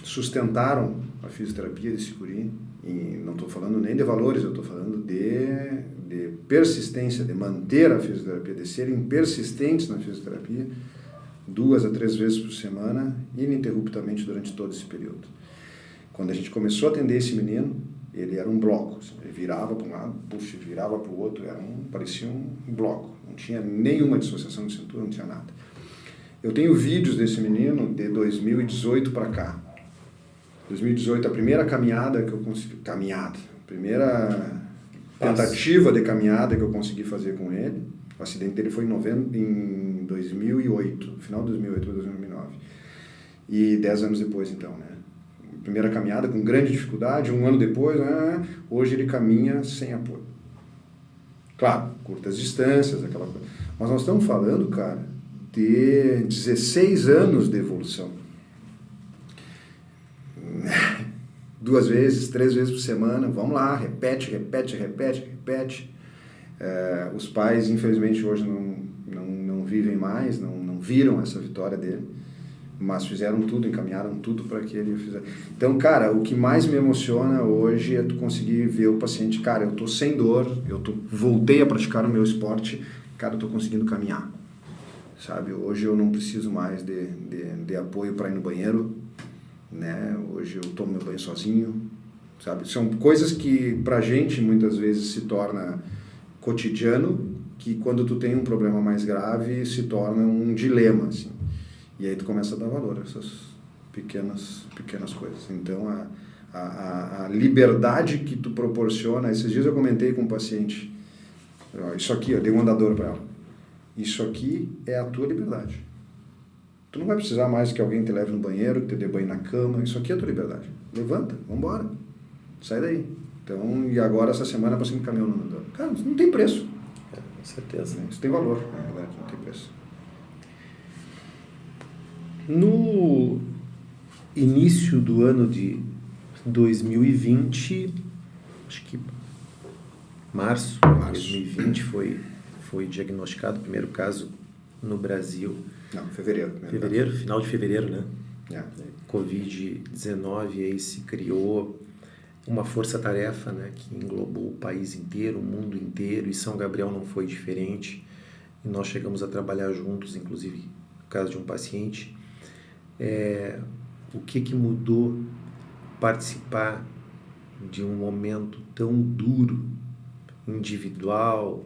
sustentaram a fisioterapia desse guri, e não estou falando nem de valores, eu estou falando de persistência, de manter a fisioterapia, de serem persistentes na fisioterapia, 2 a 3 vezes por semana, ininterruptamente durante todo esse período. Quando a gente começou a atender esse menino, ele era um bloco, assim, ele virava para um lado, virava para o outro, parecia um bloco, não tinha nenhuma dissociação de cintura, não tinha nada. Eu tenho vídeos desse menino de 2018 para cá. 2018, a primeira caminhada que eu consegui... primeira tentativa de caminhada que eu consegui fazer com ele. O acidente dele foi em 2008, final de 2008 para 2009. E 10 anos depois, então, né? Primeira caminhada com grande dificuldade, 1 ano depois, hoje ele caminha sem apoio. Claro, curtas distâncias, aquela coisa. Mas nós estamos falando, cara, de 16 anos de evolução. 2 vezes, 3 vezes por semana, vamos lá, repete. Os pais, infelizmente, hoje não vivem mais, não viram essa vitória dele, mas fizeram tudo, encaminharam tudo para que ele fizesse. Então, cara, o que mais me emociona hoje é tu conseguir ver o paciente, cara, eu tô sem dor, voltei a praticar o meu esporte, cara, eu tô conseguindo caminhar. Sabe, hoje eu não preciso mais de apoio para ir no banheiro, né? Hoje eu tomo meu banho sozinho, sabe? São coisas que pra gente muitas vezes se torna cotidiano, que quando tu tem um problema mais grave se torna um dilema, assim. E aí tu começa a dar valor a essas pequenas coisas. Então a liberdade que tu proporciona, esses dias eu comentei com um paciente, isso aqui, eu dei um andador para ela. Isso aqui é a tua liberdade. Tu não vai precisar mais que alguém te leve no banheiro, que te dê banho na cama. Isso aqui é a tua liberdade. Levanta, vambora. Sai daí. Então, e agora essa semana passei no caminhão no andador. Cara, isso não tem preço. Com certeza. Isso tem valor, na verdade, não tem preço. No início do ano de 2020, acho que março de 2020 foi diagnosticado o primeiro caso no Brasil. Não, fevereiro. Final de fevereiro, né? É. Covid-19, aí se criou uma força-tarefa, né, que englobou o país inteiro, o mundo inteiro, e São Gabriel não foi diferente. E nós chegamos a trabalhar juntos, inclusive no caso de um paciente. O que mudou participar de um momento tão duro, individual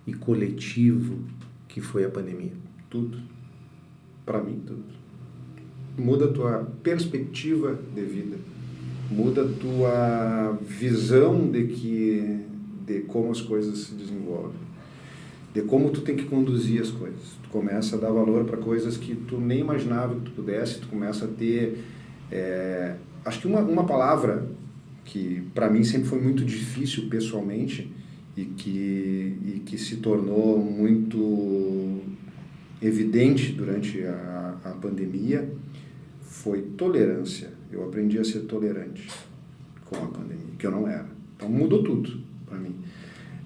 e coletivo que foi a pandemia? Tudo. Para mim, tudo. Muda a tua perspectiva de vida. Muda a tua visão de como as coisas se desenvolvem. De como tu tem que conduzir as coisas. Tu começa a dar valor para coisas que tu nem imaginava que tu pudesse. Tu começa a ter... acho que uma palavra que para mim sempre foi muito difícil pessoalmente e que se tornou muito evidente durante a pandemia, foi tolerância. Eu aprendi a ser tolerante com a pandemia, que eu não era. Então mudou tudo para mim.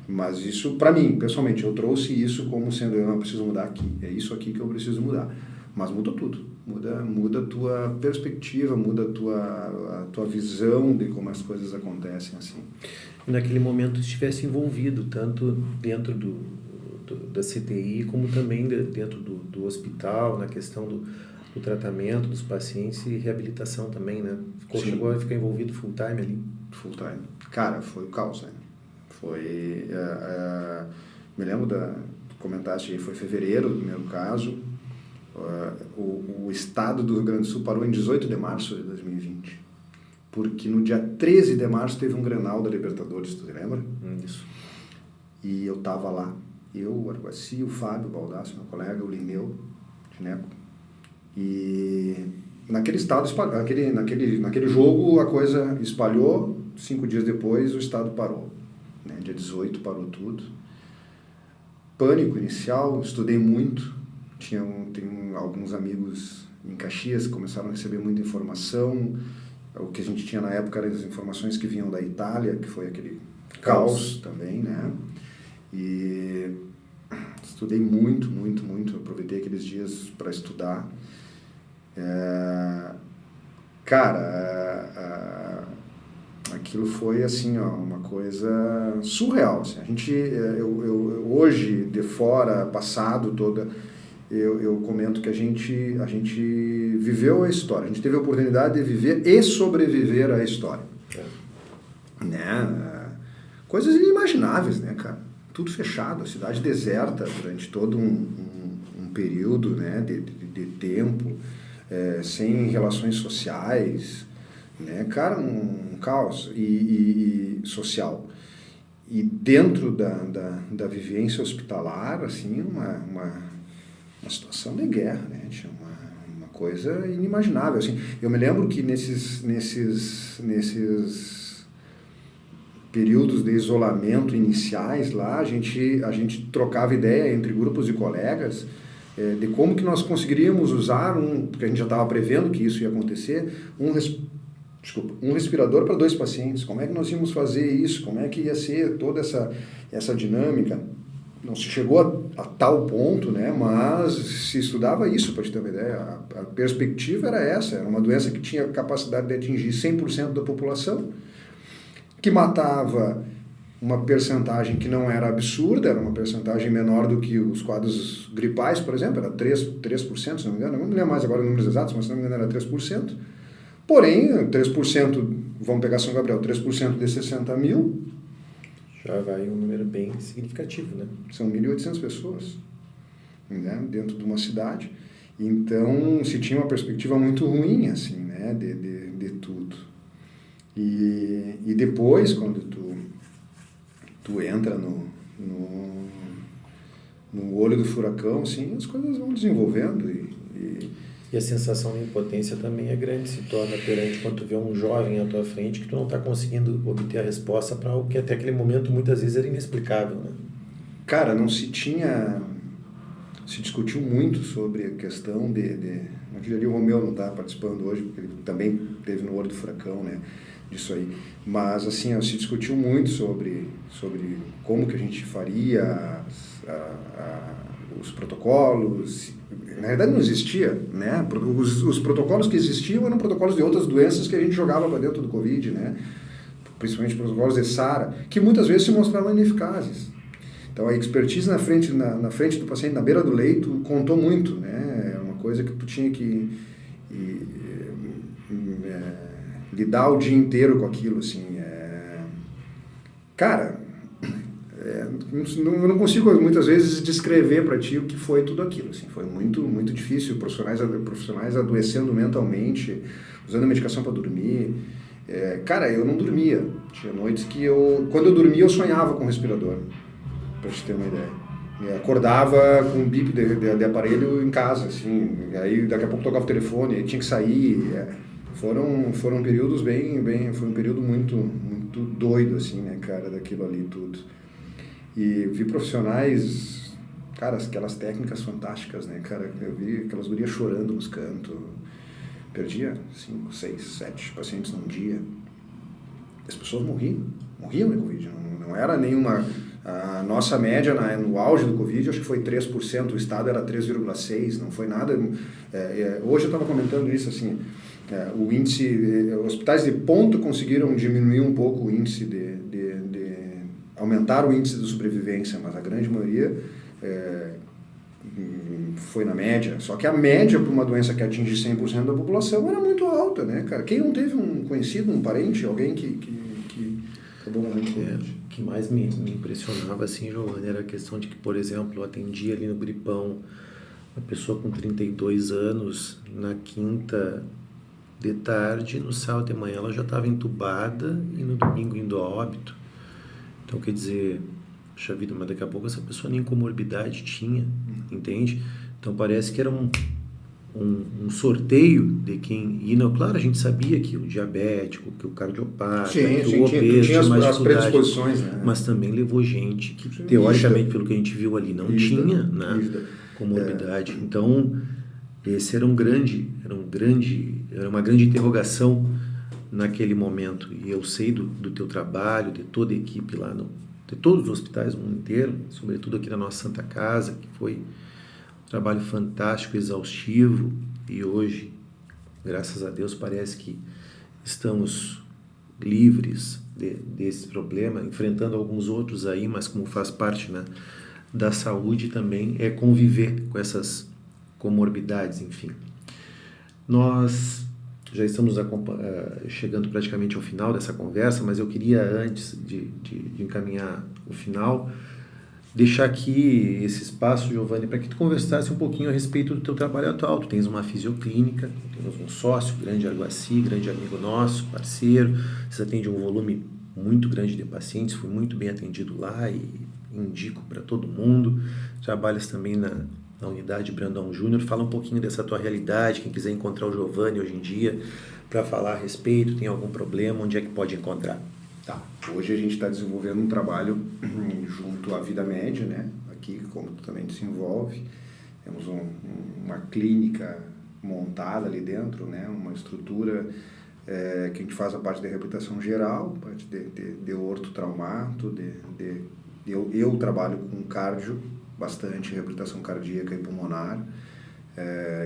Mas isso, para mim, pessoalmente, eu trouxe isso como sendo, eu não preciso mudar aqui, é isso aqui que eu preciso mudar. Mas mudou tudo. Muda a tua perspectiva, muda a tua visão de como as coisas acontecem assim. E naquele momento estivesse envolvido tanto dentro da CTI como também dentro do hospital, na questão do tratamento dos pacientes e reabilitação também, né? Chegou a ficar envolvido full time ali? Full time. Cara, foi o caos, né? Foi... me lembro comentaste aí, foi fevereiro, o primeiro caso. O estado do Rio Grande do Sul parou em 18 de março de 2020. Porque no dia 13 de março teve um Grenal da Libertadores, tu te lembra? Isso. E eu tava lá. Eu, o Arguaci, o Fábio, o Baldasso, meu colega, o Lineu, Gineco. E naquele estado, naquele jogo, a coisa espalhou. 5 dias depois, o estado parou. Né? Dia 18 parou tudo. Pânico inicial, estudei muito. Tenho alguns amigos em Caxias que começaram a receber muita informação. O que a gente tinha na época eram as informações que vinham da Itália, que foi aquele caos também, né? E estudei muito, muito, muito. Aproveitei aqueles dias para estudar. Aquilo foi assim, ó, uma coisa surreal. Assim. Eu hoje, de fora, passado toda, eu comento que a gente viveu a história. A gente teve a oportunidade de viver e sobreviver à história. Né? Coisas inimagináveis, né, cara? Tudo fechado, a cidade deserta durante todo um período, né, de tempo, sem relações sociais, né, cara, um caos e social. E dentro da vivência hospitalar, assim, uma situação de guerra, né, uma coisa inimaginável, assim. Eu me lembro que nesses períodos de isolamento iniciais lá, a gente trocava ideia entre grupos de colegas de como que nós conseguiríamos usar porque a gente já estava prevendo que isso ia acontecer, um respirador para 2 pacientes. Como é que nós íamos fazer isso? Como é que ia ser toda essa dinâmica? Não se chegou a tal ponto, né? Mas se estudava isso, para te ter uma ideia. A perspectiva era essa, era uma doença que tinha capacidade de atingir 100% da população, que matava uma percentagem que não era absurda, era uma percentagem menor do que os quadros gripais, por exemplo, era 3%, se não me engano, não me lembro mais agora os números exatos, mas se não me engano era 3%. Porém, 3%, vamos pegar São Gabriel, 3% de 60 mil... Já vai um número bem significativo, né? São 1.800 pessoas, né, dentro de uma cidade. Então, se tinha uma perspectiva muito ruim, assim, né, de tudo. E depois, quando tu entra no olho do furacão, assim, as coisas vão desenvolvendo E a sensação de impotência também é grande, se torna perante quando tu vê um jovem à tua frente que tu não está conseguindo obter a resposta para algo que até aquele momento muitas vezes era inexplicável, né? Cara, se discutiu muito sobre a questão aquele ali o Romeu não está participando hoje, porque ele também teve no olho do furacão, né, disso aí. Mas, assim, se discutiu muito sobre como que a gente faria os protocolos. Na verdade não existia, né? Os protocolos que existiam eram protocolos de outras doenças que a gente jogava para dentro do Covid, né? Principalmente protocolos de SARA, que muitas vezes se mostravam ineficazes. Então a expertise na frente do paciente, na beira do leito, contou muito, né? É uma coisa que tu tinha que lidar o dia inteiro com aquilo, assim. Cara, eu não consigo muitas vezes descrever para ti o que foi tudo aquilo, assim. Foi muito, muito difícil, profissionais adoecendo mentalmente, usando medicação para dormir. Cara, eu não dormia. Tinha noites que quando eu dormia, eu sonhava com respirador, para te ter uma ideia. Eu acordava com um bip de aparelho em casa, assim, aí daqui a pouco tocava o telefone, aí tinha que sair. Foram períodos foi um período muito doido, assim, né, cara, daquilo ali tudo. E vi profissionais, cara, aquelas técnicas fantásticas, né, cara, eu vi aquelas gurias chorando nos cantos, perdia 5, 6, 7 pacientes num dia. As pessoas morriam de Covid, não era nenhuma... A nossa média no auge do Covid, acho que foi 3%, o estado era 3,6%, não foi nada... hoje eu estava comentando isso, assim, o índice... hospitais de ponta conseguiram diminuir um pouco o índice aumentar o índice de sobrevivência, mas a grande maioria foi na média. Só que a média para uma doença que atinge 100% da população era muito alta, né, cara? Quem não teve um conhecido, um parente, alguém que acabou morrendo de Covid? O que mais me impressionava, assim, Giovanni, era a questão de que, por exemplo, eu atendia ali no Gripão uma pessoa com 32 anos, na quinta de tarde, no sábado de manhã ela já estava entubada e no domingo indo a óbito. Então, quer dizer, puxa vida, mas daqui a pouco essa pessoa nem comorbidade tinha, entende? Então, parece que era um sorteio de quem... E não, claro, a gente sabia que o diabético, que o cardiopata, que o obeso tinha mais as predisposições, né? Mas também levou gente que, teoricamente, pelo que a gente viu ali, não tinha, né, comorbidade. Então, esse era uma grande interrogação naquele momento. E eu sei do teu trabalho, de toda a equipe lá, de todos os hospitais no mundo inteiro, sobretudo aqui na nossa Santa Casa, que foi um trabalho fantástico, exaustivo, e hoje, graças a Deus, parece que estamos livres desse problema, enfrentando alguns outros aí, mas como faz parte, né, da saúde também, é conviver com essas comorbidades, enfim. Nós já estamos chegando praticamente ao final dessa conversa, mas eu queria, antes de encaminhar o final, deixar aqui esse espaço, Giovanni, para que tu conversasse um pouquinho a respeito do teu trabalho atual. Tu tens uma fisioclínica, temos um sócio, grande Arguaci, grande amigo nosso, parceiro, você atende um volume muito grande de pacientes, fui muito bem atendido lá e indico para todo mundo. Trabalhas também na unidade Brandão Júnior. Fala um pouquinho dessa tua realidade, quem quiser encontrar o Giovanni hoje em dia para falar a respeito, tem algum problema, onde é que pode encontrar? Tá. Hoje a gente está desenvolvendo um trabalho junto à Vida Média, né? Aqui, como tu também se envolve, temos uma clínica montada ali dentro, né? Uma estrutura que a gente faz a parte de reabilitação geral, parte de ortotraumato, eu trabalho com cardio, bastante reabilitação cardíaca e pulmonar,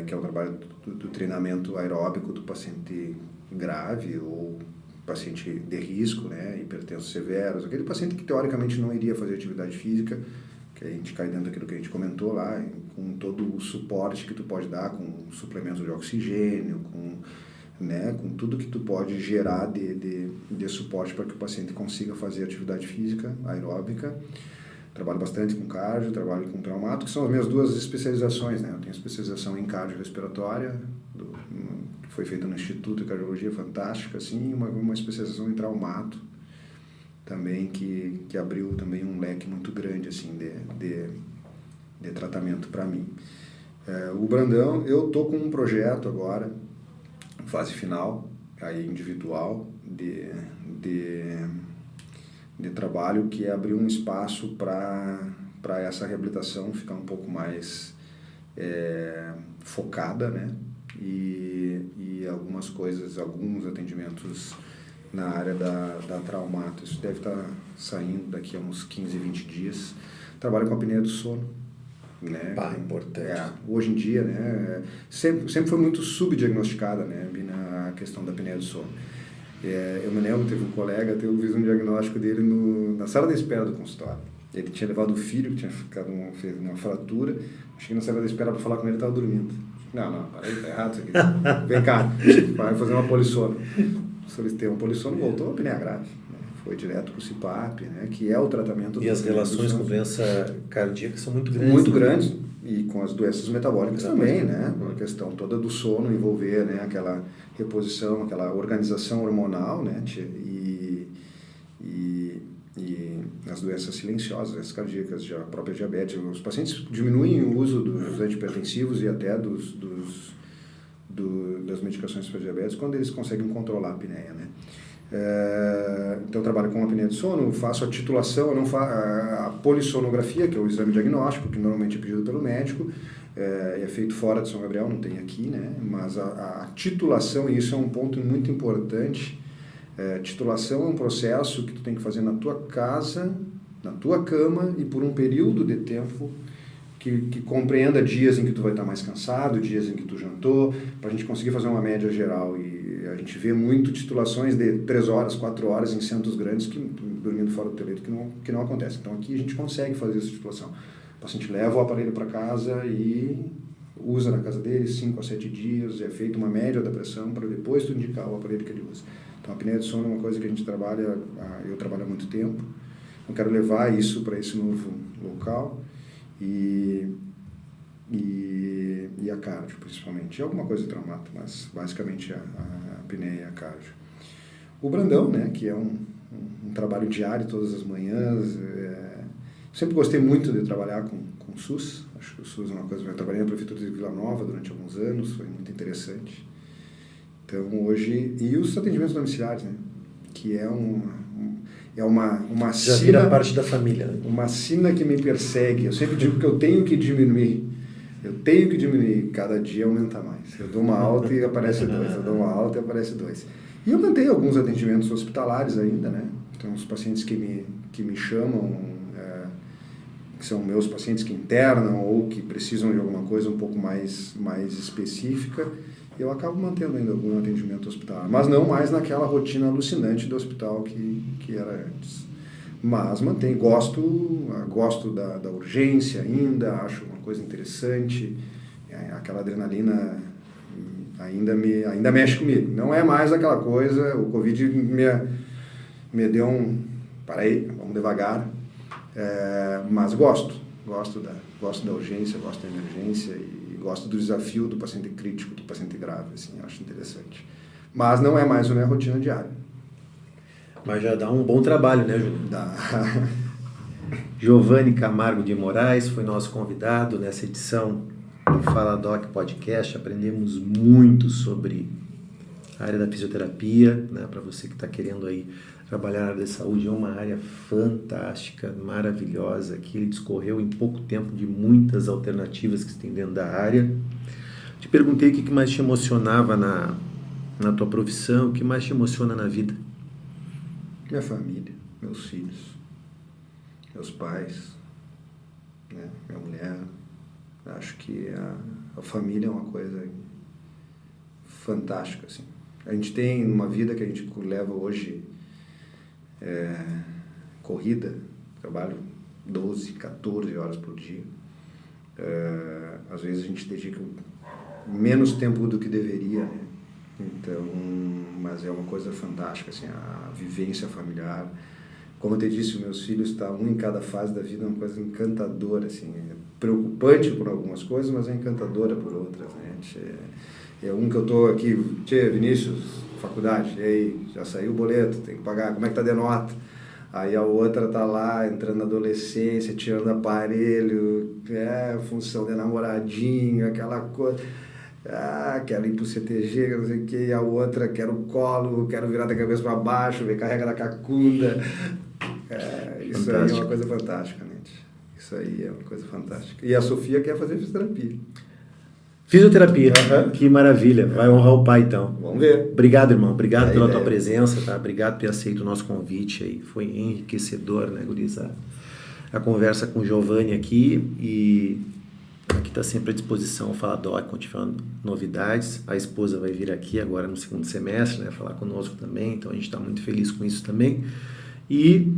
que é o trabalho do treinamento aeróbico do paciente grave ou paciente de risco, né, hipertensos severos, aquele paciente que teoricamente não iria fazer atividade física, que a gente cai dentro daquilo que a gente comentou lá, com todo o suporte que tu pode dar, com suplementos de oxigênio, com tudo que tu pode gerar de suporte para que o paciente consiga fazer atividade física aeróbica. Trabalho bastante com cardio, trabalho com traumato, que são as minhas duas especializações, né? Eu tenho especialização em cardiorrespiratória, que foi feita no Instituto de Cardiologia, fantástica, assim, uma especialização em traumato, também, que abriu também um leque muito grande, assim, de tratamento para mim. O Brandão, eu tô com um projeto agora, fase final, aí individual, de trabalho, que é abrir um espaço para essa reabilitação ficar um pouco mais focada, né? E algumas coisas, alguns atendimentos na área da traumato. Isso deve estar saindo daqui a uns 15, 20 dias. Trabalho com a apneia do sono, né? Importante. Hoje em dia, né? Sempre foi muito subdiagnosticada, né, a questão da apneia do sono. Eu me lembro, teve um colega, eu fiz um diagnóstico dele na sala de espera do consultório. Ele tinha levado o filho, que tinha ficado fez uma fratura. Cheguei na sala de espera para falar com ele, ele estava dormindo. Não, para aí, tá errado isso aqui. Vem cá, vai fazer uma polissono. Solicitei uma polissono, voltou a apneia grave. Né? Foi direto para o CPAP, né? Que é o tratamento... E as relações com doença cardíaca são muito grandes. Muito grandes. E com as doenças metabólicas também, né? A questão toda do sono envolver, né, aquela reposição, aquela organização hormonal, né? E as doenças silenciosas, as cardíacas, a própria diabetes. Os pacientes diminuem o uso dos antihipertensivos e até das medicações para diabetes quando eles conseguem controlar a apneia, né? Então eu trabalho com apneia de sono, faço a titulação, a polissonografia, que é o exame diagnóstico, que normalmente é pedido pelo médico, é feito fora de São Gabriel, não tem aqui, né? Mas a titulação, e isso é um ponto muito importante, titulação é um processo que tu tem que fazer na tua casa, na tua cama e por um período de tempo que compreenda dias em que tu vai estar mais cansado, dias em que tu jantou, para a gente conseguir fazer uma média geral. E a gente vê muito titulações de 3 horas, 4 horas em centros grandes, dormindo fora do teu leito, que não acontece. Então aqui a gente consegue fazer essa titulação. O paciente leva o aparelho para casa e usa na casa dele 5 a 7 dias, é feita uma média da pressão para depois tu indicar o aparelho que ele usa. Então a apneia de sono é uma coisa que a gente trabalha, eu trabalho há muito tempo. Eu quero levar isso para esse novo local. E a cardio, principalmente. E alguma coisa de traumato, mas basicamente a apneia e a cardio. O Brandão, né, que é um trabalho diário todas as manhãs. Sempre gostei muito de trabalhar com o SUS. Acho que o SUS é uma coisa... Eu trabalhei na Prefeitura de Vila Nova durante alguns anos, foi muito interessante. Então, hoje... E os atendimentos domiciliares, né, que é uma já sina, vira parte da família, né? Uma sina que me persegue. Eu sempre digo que eu tenho que diminuir. Cada dia aumenta mais. Eu dou uma alta e aparece 2. Eu dou uma alta e aparece 2. E eu mantenho alguns atendimentos hospitalares ainda, né? Então, os pacientes que me chamam, que são meus pacientes que internam ou que precisam de alguma coisa um pouco mais específica, eu acabo mantendo ainda algum atendimento hospitalar, mas não mais naquela rotina alucinante do hospital que era antes. Mas mantenho, gosto da urgência ainda, acho uma coisa interessante, aquela adrenalina ainda mexe comigo. Não é mais aquela coisa, o Covid me deu para aí, vamos devagar, mas gosto da urgência, gosto da emergência e gosto do desafio do paciente crítico, do paciente grave, assim, acho interessante. Mas não é mais a minha rotina diária. Mas já dá um bom trabalho, né, Júnior? Dá. Giovanni Camargo de Moraes foi nosso convidado nessa edição do Fala Doc Podcast. Aprendemos muito sobre a área da fisioterapia, né? Para você que está querendo aí trabalhar na área da saúde, é uma área fantástica, maravilhosa, que ele discorreu em pouco tempo de muitas alternativas que se tem dentro da área. Te perguntei o que mais te emocionava na tua profissão, o que mais te emociona na vida? Minha família, meus filhos, meus pais, né? Minha mulher. Acho que a família é uma coisa fantástica, assim. A gente tem uma vida que a gente leva hoje corrida, trabalho 12, 14 horas por dia. Às vezes a gente dedica menos tempo do que deveria, né? Então, mas é uma coisa fantástica, assim, a vivência familiar. Como eu te disse, meus filhos estão um em cada fase da vida, é uma coisa encantadora, assim, é preocupante por algumas coisas, mas é encantadora por outras, né? É um que eu estou aqui, Vinícius, faculdade, e aí, já saiu o boleto, tem que pagar, como é que tá de nota? Aí a outra tá lá, entrando na adolescência, tirando aparelho, função de namoradinho, aquela coisa... quero ir pro CTG, não sei o que, e a outra, quero colo, quero virar da cabeça para baixo, ver carrega da cacunda. Isso aí é uma coisa fantástica, né? Isso aí é uma coisa fantástica. E a Sofia quer fazer fisioterapia. Fisioterapia, que maravilha. Vai honrar o pai, então. Vamos ver. Obrigado, irmão. Obrigado pela tua presença, tá? Obrigado por ter aceito o nosso convite aí. Foi enriquecedor, né, gurizada? A conversa com o Giovanni aqui e... Aqui está sempre à disposição o Fala Doc, quando tiver novidades. A esposa vai vir aqui agora no segundo semestre, né, falar conosco também, então a gente está muito feliz com isso também. E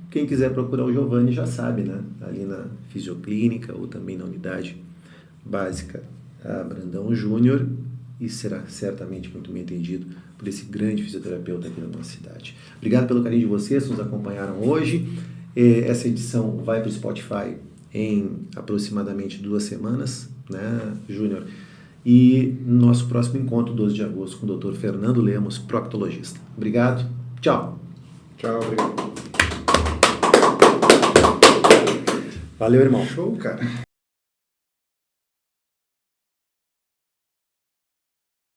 quem quiser procurar o Giovanni já sabe, né, ali na Fisioclínica ou também na unidade básica Brandão Júnior, e será certamente muito bem entendido por esse grande fisioterapeuta aqui na nossa cidade. Obrigado pelo carinho de vocês que nos acompanharam hoje. Essa edição vai para o Spotify em aproximadamente 2 semanas, né, Júnior? E nosso próximo encontro, 12 de agosto, com o Dr. Fernando Lemos, proctologista. Obrigado. Tchau. Tchau, obrigado. Valeu, irmão. Show, cara.